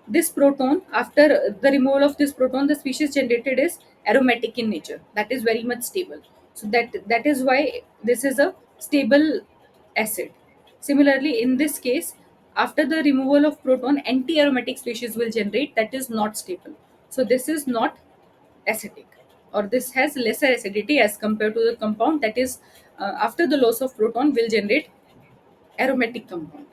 this proton, after the removal of this proton, the species generated is aromatic in nature. That is very much stable. So that is why this is a stable acid. Similarly, in this case, after the removal of proton, anti-aromatic species will generate that is not stable. So this is not acidic, or this has lesser acidity as compared to the compound that is after the loss of proton will generate aromatic compound.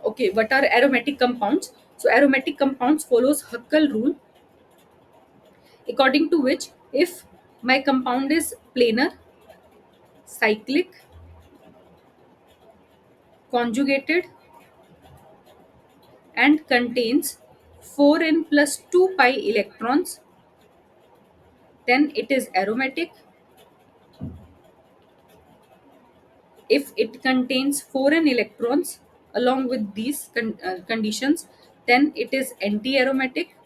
Okay, what are aromatic compounds? So aromatic compounds follows Huckel rule, according to which if my compound is planar, cyclic, conjugated, and contains 4n plus 2 pi electrons, then it is aromatic. If it contains 4n electrons along with these conditions, then it is anti-aromatic.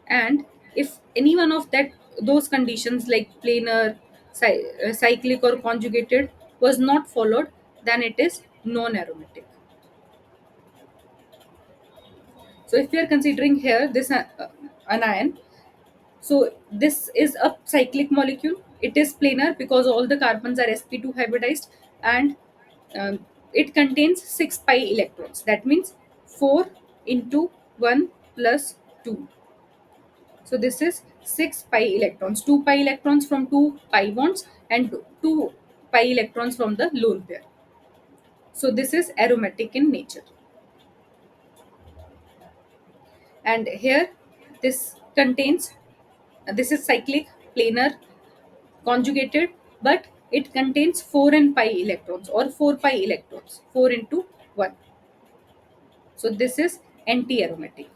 And if any one of those conditions like planar, cyclic, or conjugated was not followed, then it is non-aromatic. So if we are considering here this anion, so this is a cyclic molecule. It is planar because all the carbons are sp2 hybridized, and um, it contains 6 pi electrons. That means 4 into 1 plus 2. So this is 6 pi electrons. 2 pi electrons from 2 pi bonds and 2 pi electrons from the lone pair. So this is aromatic in nature. And here this contains, this is cyclic, planar, conjugated, but it contains 4 and pi electrons or 4 pi electrons, 4 into 1. So this is anti-aromatic.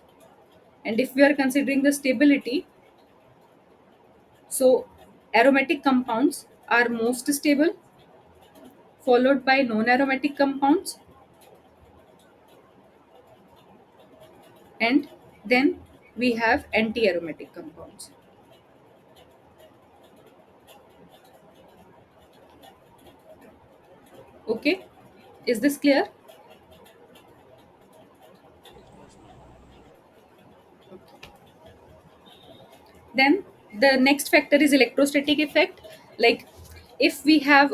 And if we are considering the stability, so aromatic compounds are most stable, followed by non-aromatic compounds, and then we have anti-aromatic compounds. Okay, is this clear? Yes, ma'am. Then the next factor is electrostatic effect. Like if we have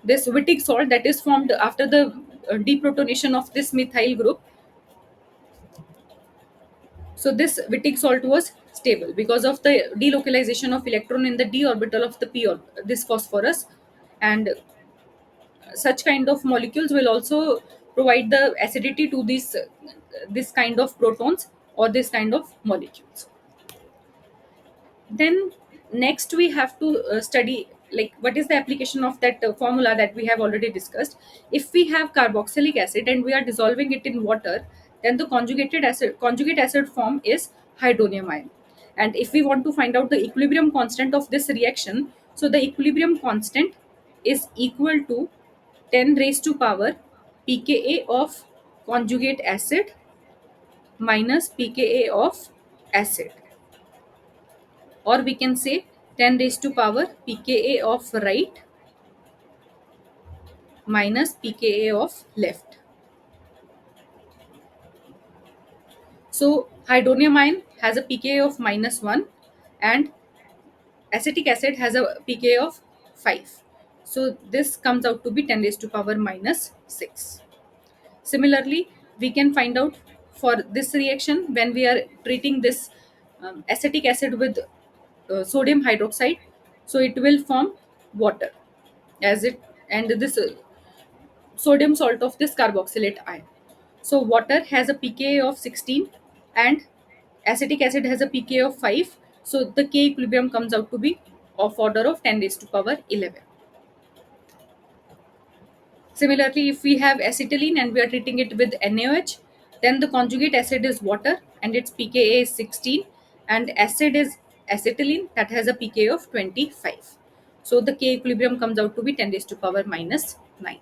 this Wittig salt that is formed after the deprotonation of this methyl group. So this Wittig salt was stable because of the delocalization of electron in the d orbital of the this phosphorus, and such kind of molecules will also provide the acidity to this kind of protons or this kind of molecules. Then next we have to study like what is the application of that formula that we have already discussed. If we have carboxylic acid and we are dissolving it in water, then the conjugate acid form is hydronium ion. And if we want to find out the equilibrium constant of this reaction, so the equilibrium constant is equal to 10 raised to power pka of conjugate acid minus pka of acid, or we can say 10 raised to power pka of right minus pka of left. So hydronium ion has a pka of minus 1 and acetic acid has a pka of 5. So this comes out to be 10 raised to power minus 6. Similarly, we can find out for this reaction when we are treating this acetic acid with sodium hydroxide, so it will form water as it, and this sodium salt of this carboxylate ion. So water has a pKa of 16 and acetic acid has a pKa of 5. So the K equilibrium comes out to be of order of 10 raised to power 11. Similarly, if we have acetylene and we are treating it with NaOH, then the conjugate acid is water and its pKa is 16, and acid is acetylene that has a pKa of 25. So the K equilibrium comes out to be 10 raised to power minus 9.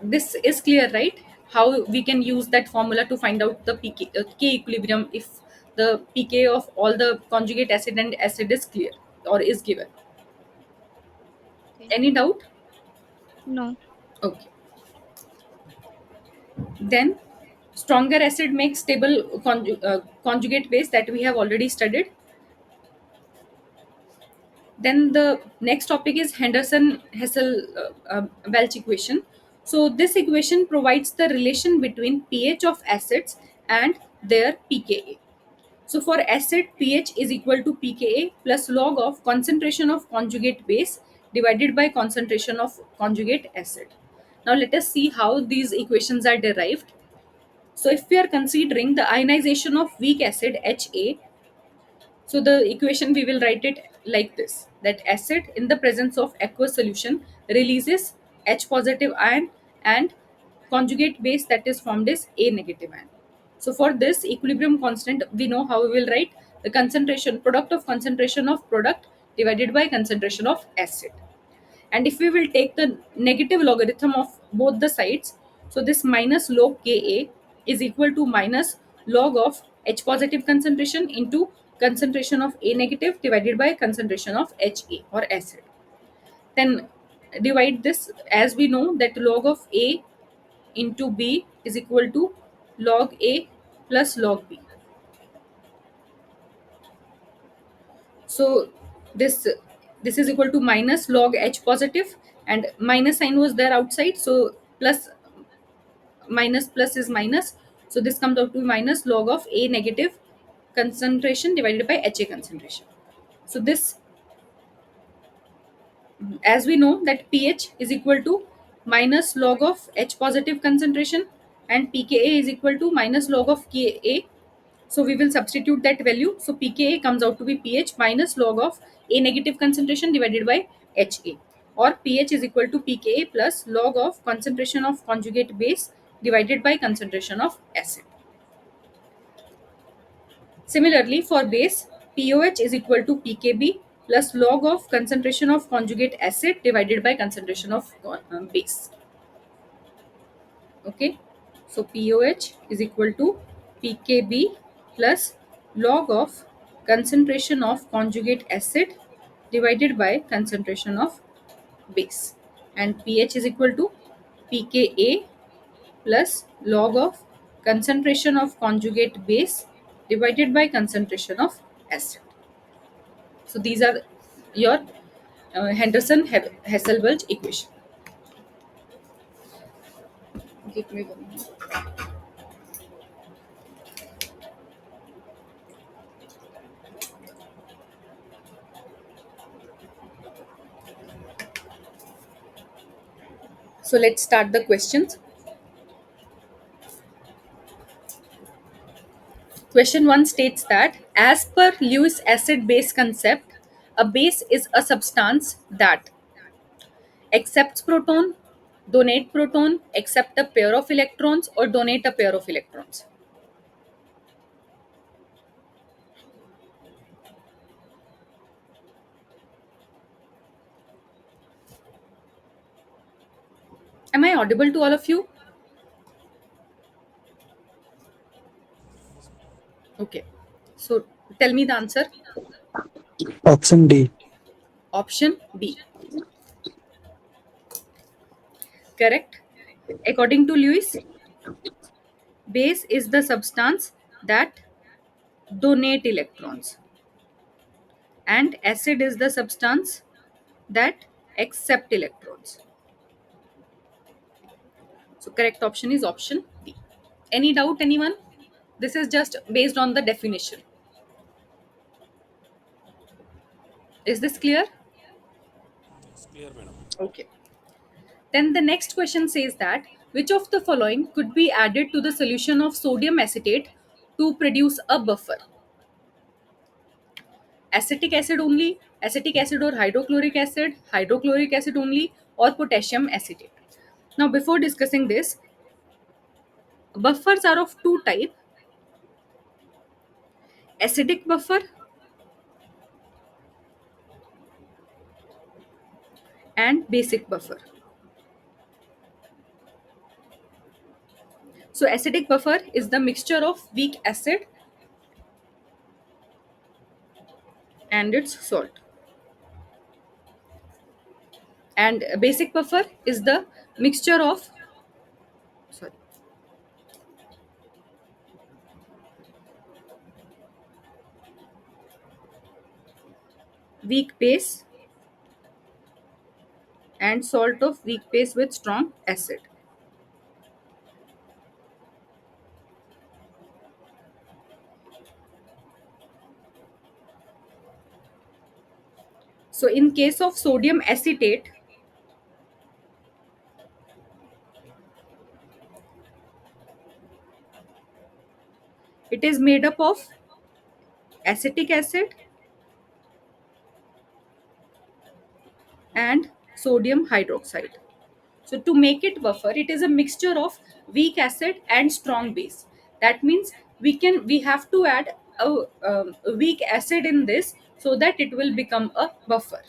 This is clear, right? How we can use that formula to find out the K equilibrium if the pK of all the conjugate acid and acid is clear or is given. Okay. Any doubt? No. Okay. Then stronger acid makes stable conjugate base that we have already studied. Then the next topic is Henderson Hessel Welch equation. So this equation provides the relation between pH of acids and their pKa. So for acid, pH is equal to pKa plus log of concentration of conjugate base divided by concentration of conjugate acid. Now let us see how these equations are derived. So if we are considering the ionization of weak acid Ha, so the equation we will write it like this, that acid in the presence of aqueous solution releases H positive ion and conjugate base that is formed is A negative ion. So for this equilibrium constant, we know how we will write the concentration, product of concentration of product divided by concentration of acid. And if we will take the negative logarithm of both the sides, so this minus log Ka is equal to minus log of H positive concentration into concentration of A negative divided by concentration of Ha or acid. Then divide this, as we know that log of A into B is equal to log A plus log B. So this this is equal to minus log H positive, and minus sign was there outside, so plus minus plus is minus, so this comes out to minus log of A negative concentration divided by HA concentration. So this, as we know that pH is equal to minus log of H positive concentration and pKa is equal to minus log of Ka. So we will substitute that value. So pKa comes out to be pH minus log of A negative concentration divided by HA, or pH is equal to pKa plus log of concentration of conjugate base divided by concentration of acid. Similarly, for base, POH is equal to pKb plus log of concentration of conjugate acid divided by concentration of base. Okay, so POH is equal to pKb plus log of concentration of conjugate acid divided by concentration of base, and pH is equal to pKa plus log of concentration of conjugate base divided by concentration of acid. So these are your Henderson-Hasselbalch equation. Give me 1 minute. So let's start the questions. Question 1 states that as per Lewis acid base concept, a base is a substance that accepts proton, donate proton, accept a pair of electrons, or donate a pair of electrons. Am I audible to all of you? Okay. So tell me the answer. Option D. Option B. Correct. According to Lewis, base is the substance that donate electrons, and acid is the substance that accept electrons. So correct option is option B. Any doubt, anyone? This is just based on the definition. Is this clear? It's clear, madam. Okay. Then the next question says that which of the following could be added to the solution of sodium acetate to produce a buffer? Acetic acid only, acetic acid or hydrochloric acid only, or potassium acetate. Now before discussing this, buffers are of two type: acidic buffer and basic buffer. So acidic buffer is the mixture of weak acid and its salt, and basic buffer is the mixture of, sorry, weak base and salt of weak base with strong acid. So in case of sodium acetate, it is made up of acetic acid and sodium hydroxide. So to make it buffer, it is a mixture of weak acid and strong base. That means we have to add a weak acid in this so that it will become a buffer.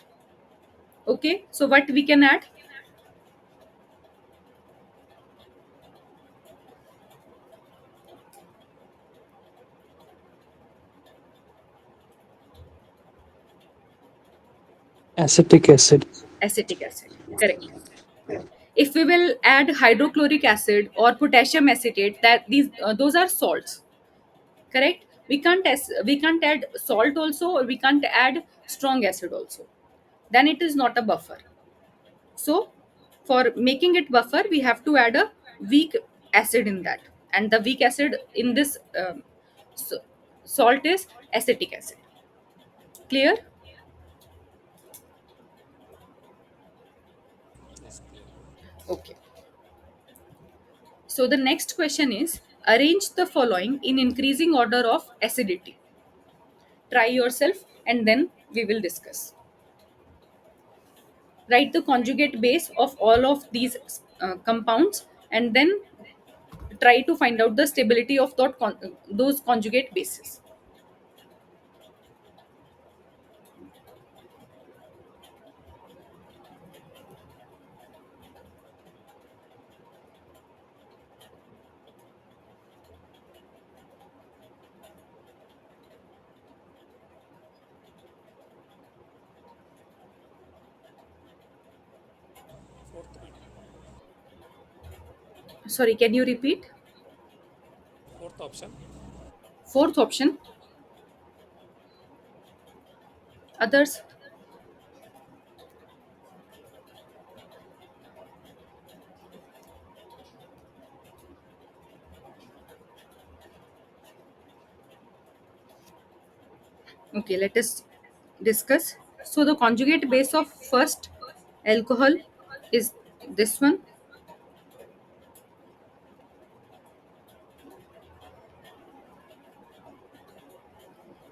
Okay, so what we can add? Acetic acid. Acetic acid, correct. If we will add hydrochloric acid or potassium acetate, that these those are salts, correct. We can't add salt also, or we can't add strong acid also. then it is not a buffer. So for making it buffer, we have to add a weak acid in that, and the weak acid in this s- salt is acetic acid. Clear? Yes, clear. Okay. So the next question is, arrange the following in increasing order of acidity. Try yourself and then we will discuss. Write the conjugate base of all of these compounds and then try to find out the stability of those conjugate bases. Fourth, madam. Sorry, can you repeat? Fourth option. Fourth option. Others? Okay, let us discuss. So the conjugate base of first alcohol is this one.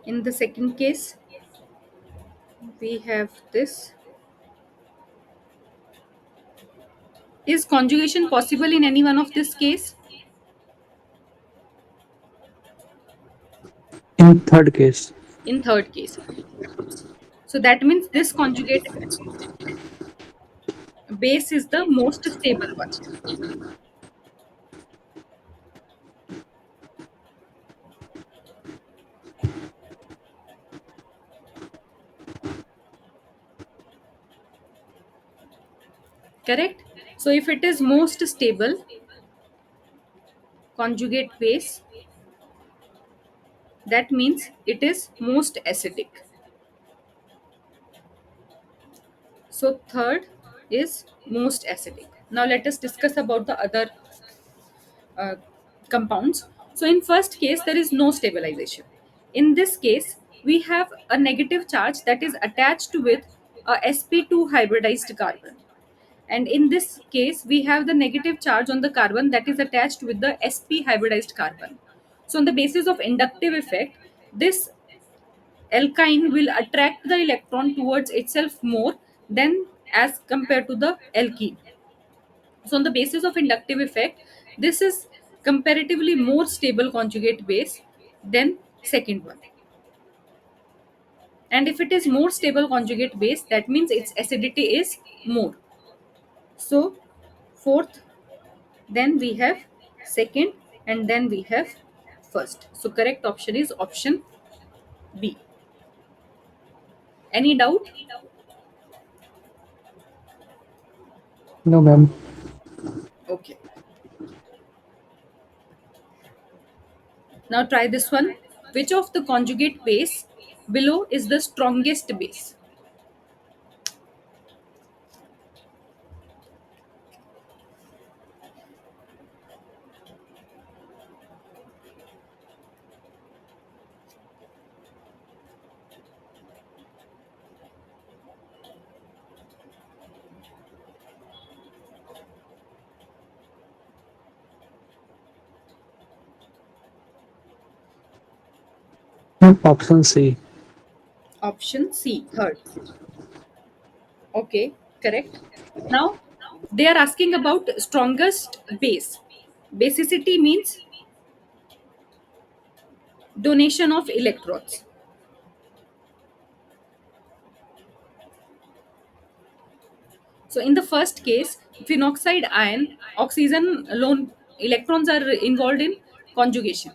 In the second case, we have this. Is conjugation possible in any one of this case? In third case. In third case. So that means this conjugate base is the most stable one. Correct? So if it is most stable conjugate base, that means it is most acidic. So third is most acidic. Now let us discuss about the other uh, compounds. So in first case, there is no stabilization. In this case, we have a negative charge that is attached with a sp2 hybridized carbon. And in this case, we have the negative charge on the carbon that is attached with the sp hybridized carbon. So on the basis of inductive effect, this alkyne will attract the electron towards itself more than as compared to the alkene. So on the basis of inductive effect, this is comparatively more stable conjugate base than second one. And if it is more stable conjugate base, that means its acidity is more. So fourth, then we have second, and then we have first. So correct option is option B. Any doubt? No, ma'am. Okay. Now try this one. Which of the conjugate base below is the strongest base? Ma'am, option C. Option C, third. Okay, correct. Now they are asking about strongest base. Basicity means donation of electrons. So in the first case, phenoxide ion, oxygen lone electrons are involved in conjugation.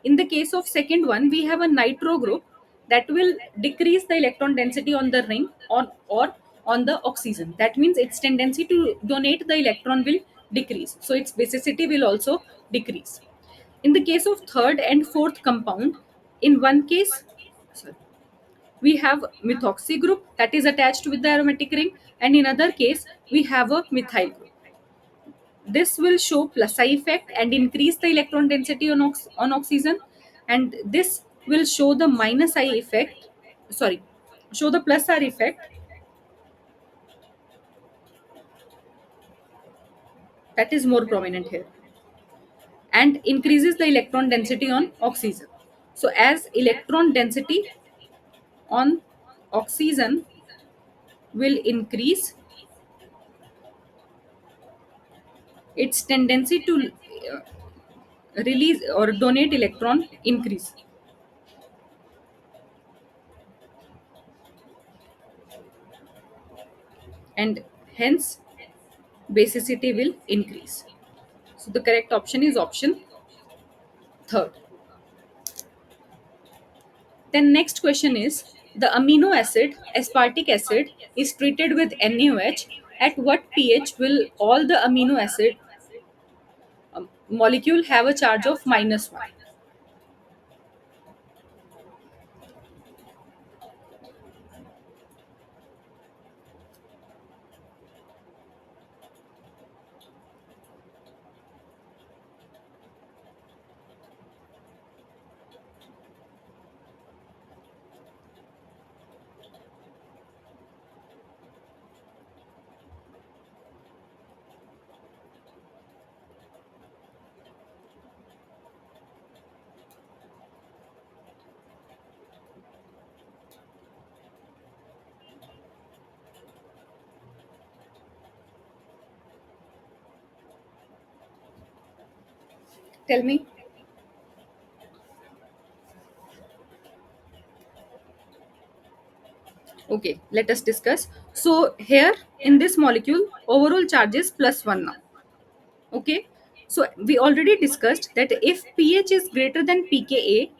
In the case of second one, we have a nitro group that will decrease the electron density on the ring on or on the oxygen. That means its tendency to donate the electron will decrease. So its basicity will also decrease. In the case of third and fourth compound, in one case, sorry, we have methoxy group that is attached with the aromatic ring, and in other case we have a methyl group. This will show plus I effect and increase the electron density on oxygen, and this will show the minus I effect, sorry, show the plus R effect, that is more prominent here, and increases the electron density on oxygen. So as electron density on oxygen will increase, its tendency to release or donate electron increase, and hence basicity will increase. So the correct option is option third. Then next question is, the amino acid aspartic acid is treated with NaOH. At what pH will all the amino acid molecule have a charge of -1? Tell me. Okay, let us discuss. So here in this molecule, overall charge is +1 now. Okay, so we already discussed that if pH is greater than pKa,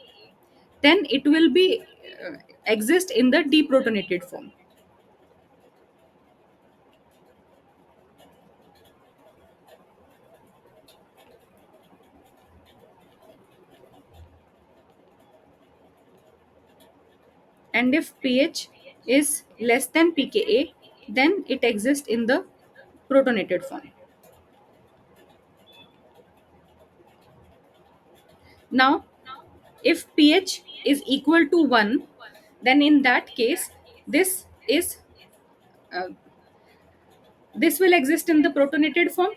then it will be exist in the deprotonated form. And if pH is less than pKa, then it exists in the protonated form. Now, if pH is equal to 1, then in that case, this is uh, this will exist in the protonated form,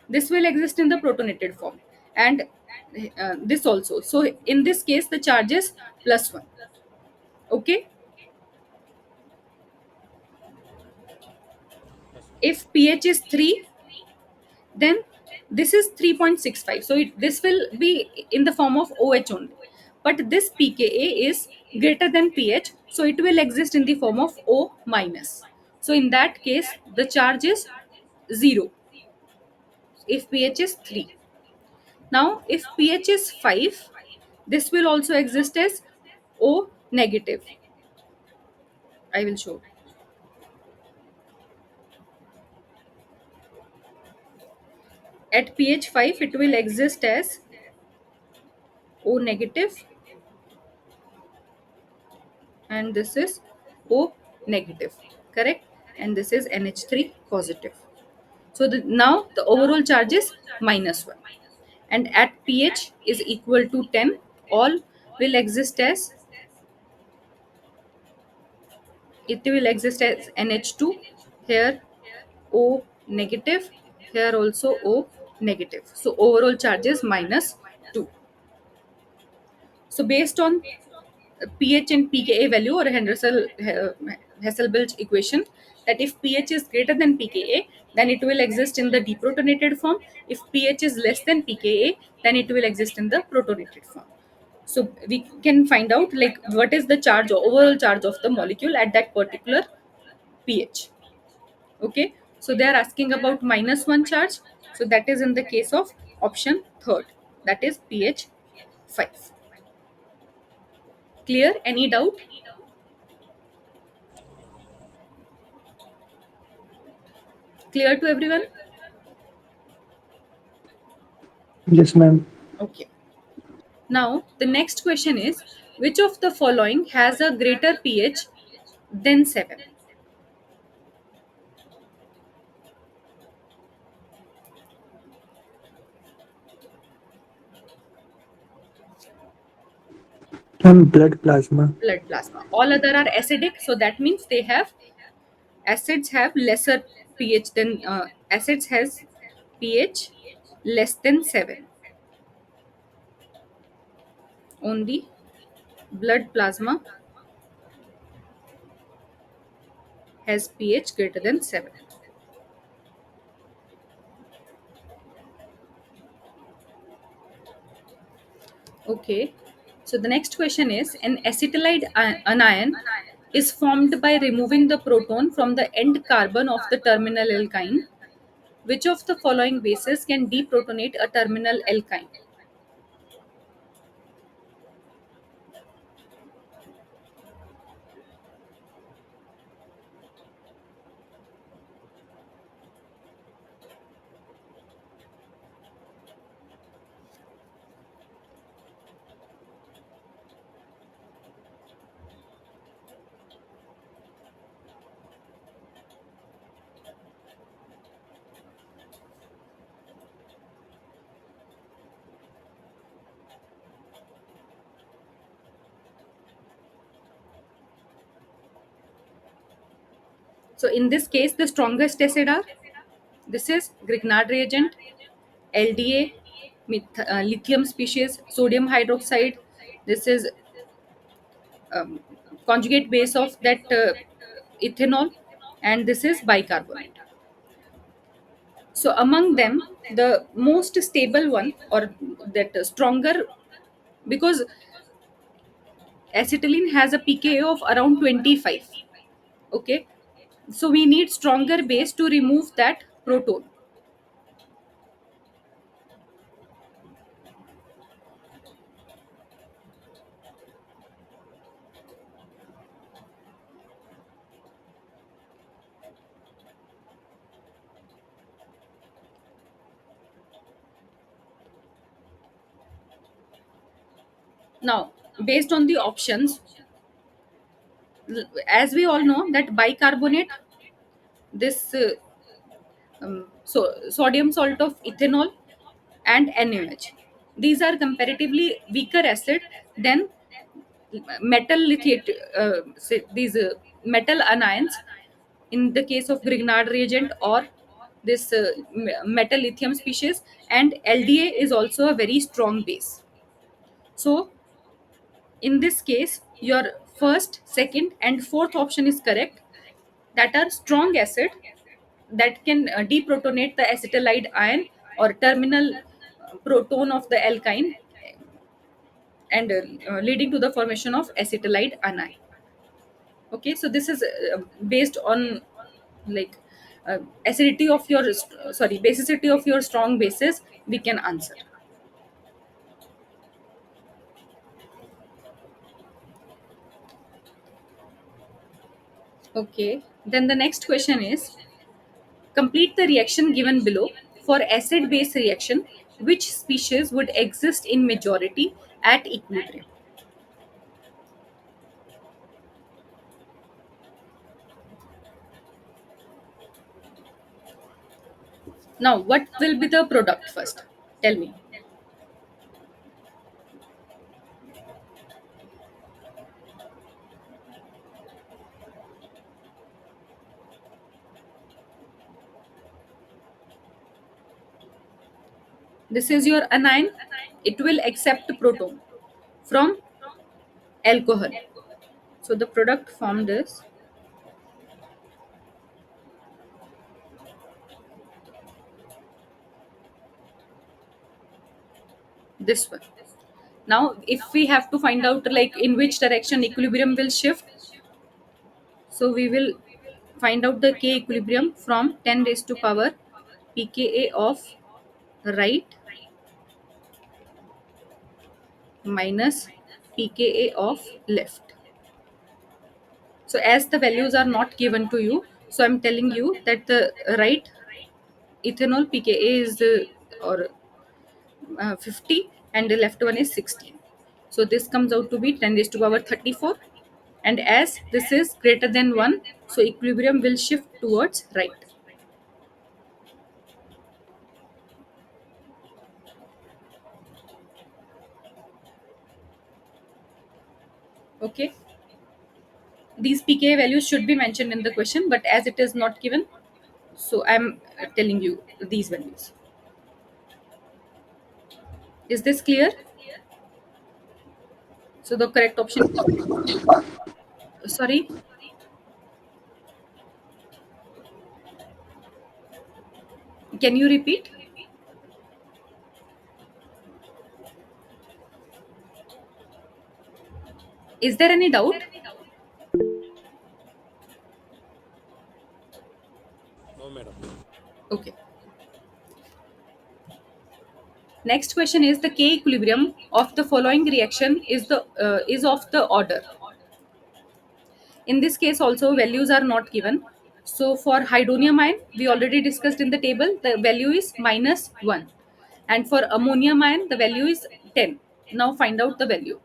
this will exist in the protonated form, and this also. So in this case, the charge is +1. Okay. If pH is 3, then this is 3.65, so this will be in the form of OH only, but this pKa is greater than pH, so it will exist in the form of O minus. So in that case, the charge is 0 if pH is 3. Now if pH is 5, this will also exist as O negative. I will show. At pH 5, it will exist as O negative, and this is O negative, correct? And this is NH3 positive. So now the overall charge is -1. And at pH is equal to 10, all will exist as, it will exist as NH2, here O negative, here also O negative. So overall charge is -2. So based on pH and pKa value, or Hasselbalch equation, that if pH is greater than pKa, then it will exist in the deprotonated form. If pH is less than pKa, then it will exist in the protonated form. So we can find out like what is the charge, overall charge of the molecule at that particular pH. Okay, so they are asking about -1 charge. So that is in the case of option third, that is pH 5. Clear? Any doubt? Clear to everyone? Yes, ma'am. Okay. Now the next question is, Which of the following has a greater pH than 7? Blood plasma. Blood plasma. All other are acidic, so that means they have acids have lesser pH than acids has pH less than 7. Only blood plasma has pH greater than 7. Okay. So the next question is, an acetylide anion is formed by removing the proton from the end carbon of the terminal alkyne. Which of the following bases can deprotonate a terminal alkyne? So in this case, the strongest acid are, this is Grignard reagent, LDA, lithium species, sodium hydroxide. This is um, conjugate base of that ethanol, and this is bicarbonate. So among them, the most stable one, or that stronger, because acetylene has a pKa of around 25. Okay, so we need stronger base to remove that proton. Now, based on the options, as we all know that bicarbonate, this sodium salt of ethanol, and NaOH, these are comparatively weaker acid than metal lithiate, these metal anions in the case of Grignard reagent, or this metal lithium species. And LDA is also a very strong base. So in this case, your first, second, and fourth option is correct, that are strong acid that can deprotonate the acetylide ion or terminal proton of the alkyne, and leading to the formation of acetylide anion. Okay, so this is based on, like, acidity of your sorry, basicity of your strong bases, we can answer. Okay, then the next question is, complete the reaction given below. For acid base reaction, which species would exist in majority at equilibrium? Now, what will be the product first? Tell me. This is your anion. It will accept proton from alcohol. So the product formed is this one. Now, if we have to find out like in which direction equilibrium will shift, so we will find out the K equilibrium from 10 raised to power pKa of right minus pKa of left. So as the values are not given to you, so I'm telling you that the right ethanol pKa is or 50, and the left one is 16. So this comes out to be 10 raised to power 34. And as this is greater than 1, so equilibrium will shift towards right. Okay. These pKa values should be mentioned in the question, but as it is not given, so I'm telling you these values. Is this clear? So the correct option, sorry, can you repeat? Is there any doubt? No, madam. Okay. Next question is the K equilibrium of the following reaction is of the order. In this case also values are not given. So for hydronium ion, we already discussed in the table, the value is -1. And for ammonium ion, the value is 10. Now find out the value.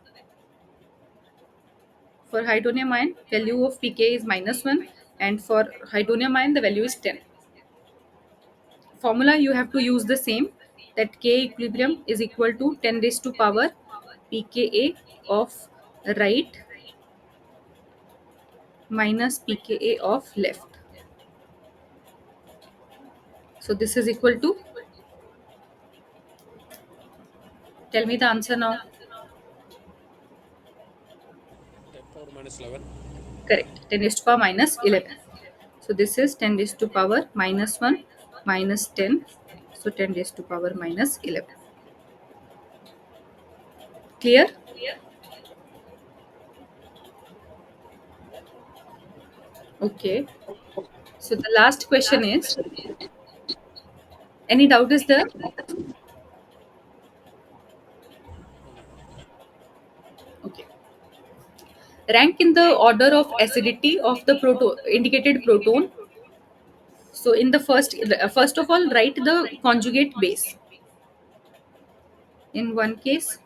For hydronium ion, value of pK is -1, and for hydronium ion, the value is 10. Formula you have to use the same, that K equilibrium is equal to 10 raised to power pKa of right minus pKa of left. So this is equal to, tell me the answer now. 10 power minus 11. Correct, 10 raised to power minus 11. So this is 10 raised to power -1 minus 10. So 10 raised to power minus 11. Clear? Okay. So the last question is, any doubt is there? Okay. Rank in the order of acidity of the indicated proton. So in the first of all, write the conjugate base. In one case,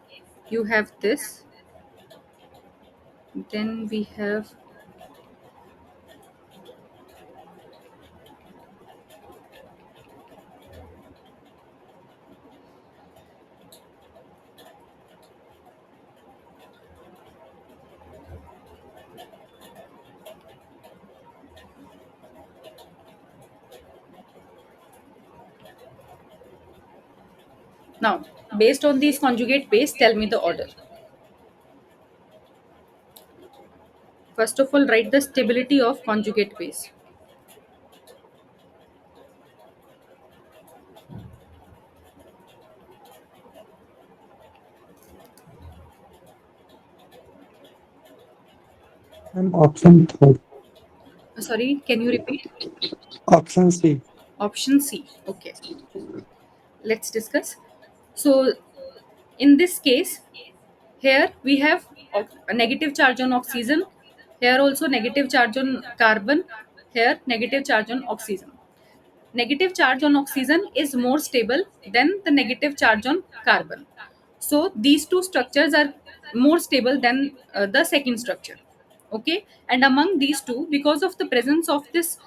you have this. Then we have now based on these conjugate base, tell me the order. First of all, write the stability of conjugate base. And option third. Sorry, can you repeat? Option C. Option C. Okay. Let's discuss. So in this case, here we have a negative charge on oxygen. Here also negative charge on carbon. Here negative charge on oxygen. Negative charge on oxygen is more stable than the negative charge on carbon. So these two structures are more stable than the second structure. Okay, and among these two, because of the presence of this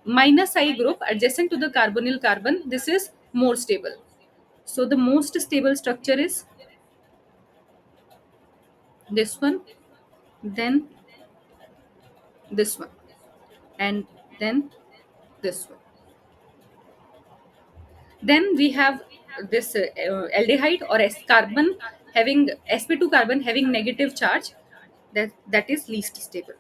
-I group adjacent to the carbonyl carbon, this is more stable. So the most stable structure is this one, then this one, and then this one. Then we have this aldehyde or S carbon having sp2 carbon having negative charge, that is least stable.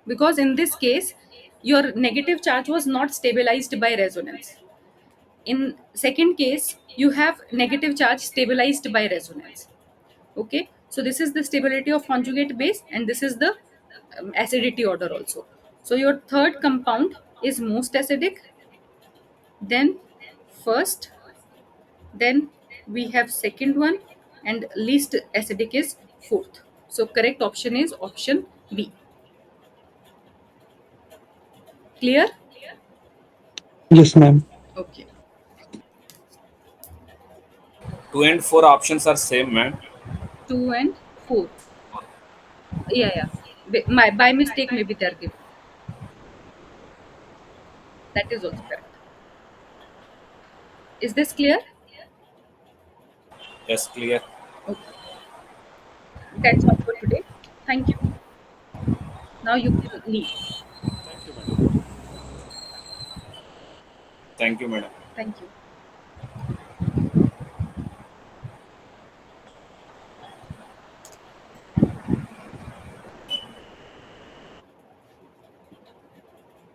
Because in this case your negative charge was not stabilized by resonance. In second case you have negative charge stabilized by resonance. Okay, so this is the stability of conjugate base, and this is the acidity order also. So your third compound is most acidic, then first, then we have second one, and least acidic is fourth. So correct option is option B. Clear? Yes, ma'am. Okay. 2 and 4 options are same, man. 2 and 4. Yeah. By mistake, maybe they are given. That is also correct. Is this clear? Yes, clear. Okay. That's all for today. Thank you. Now you can leave. Thank you, madam. Thank you, madam. Thank you.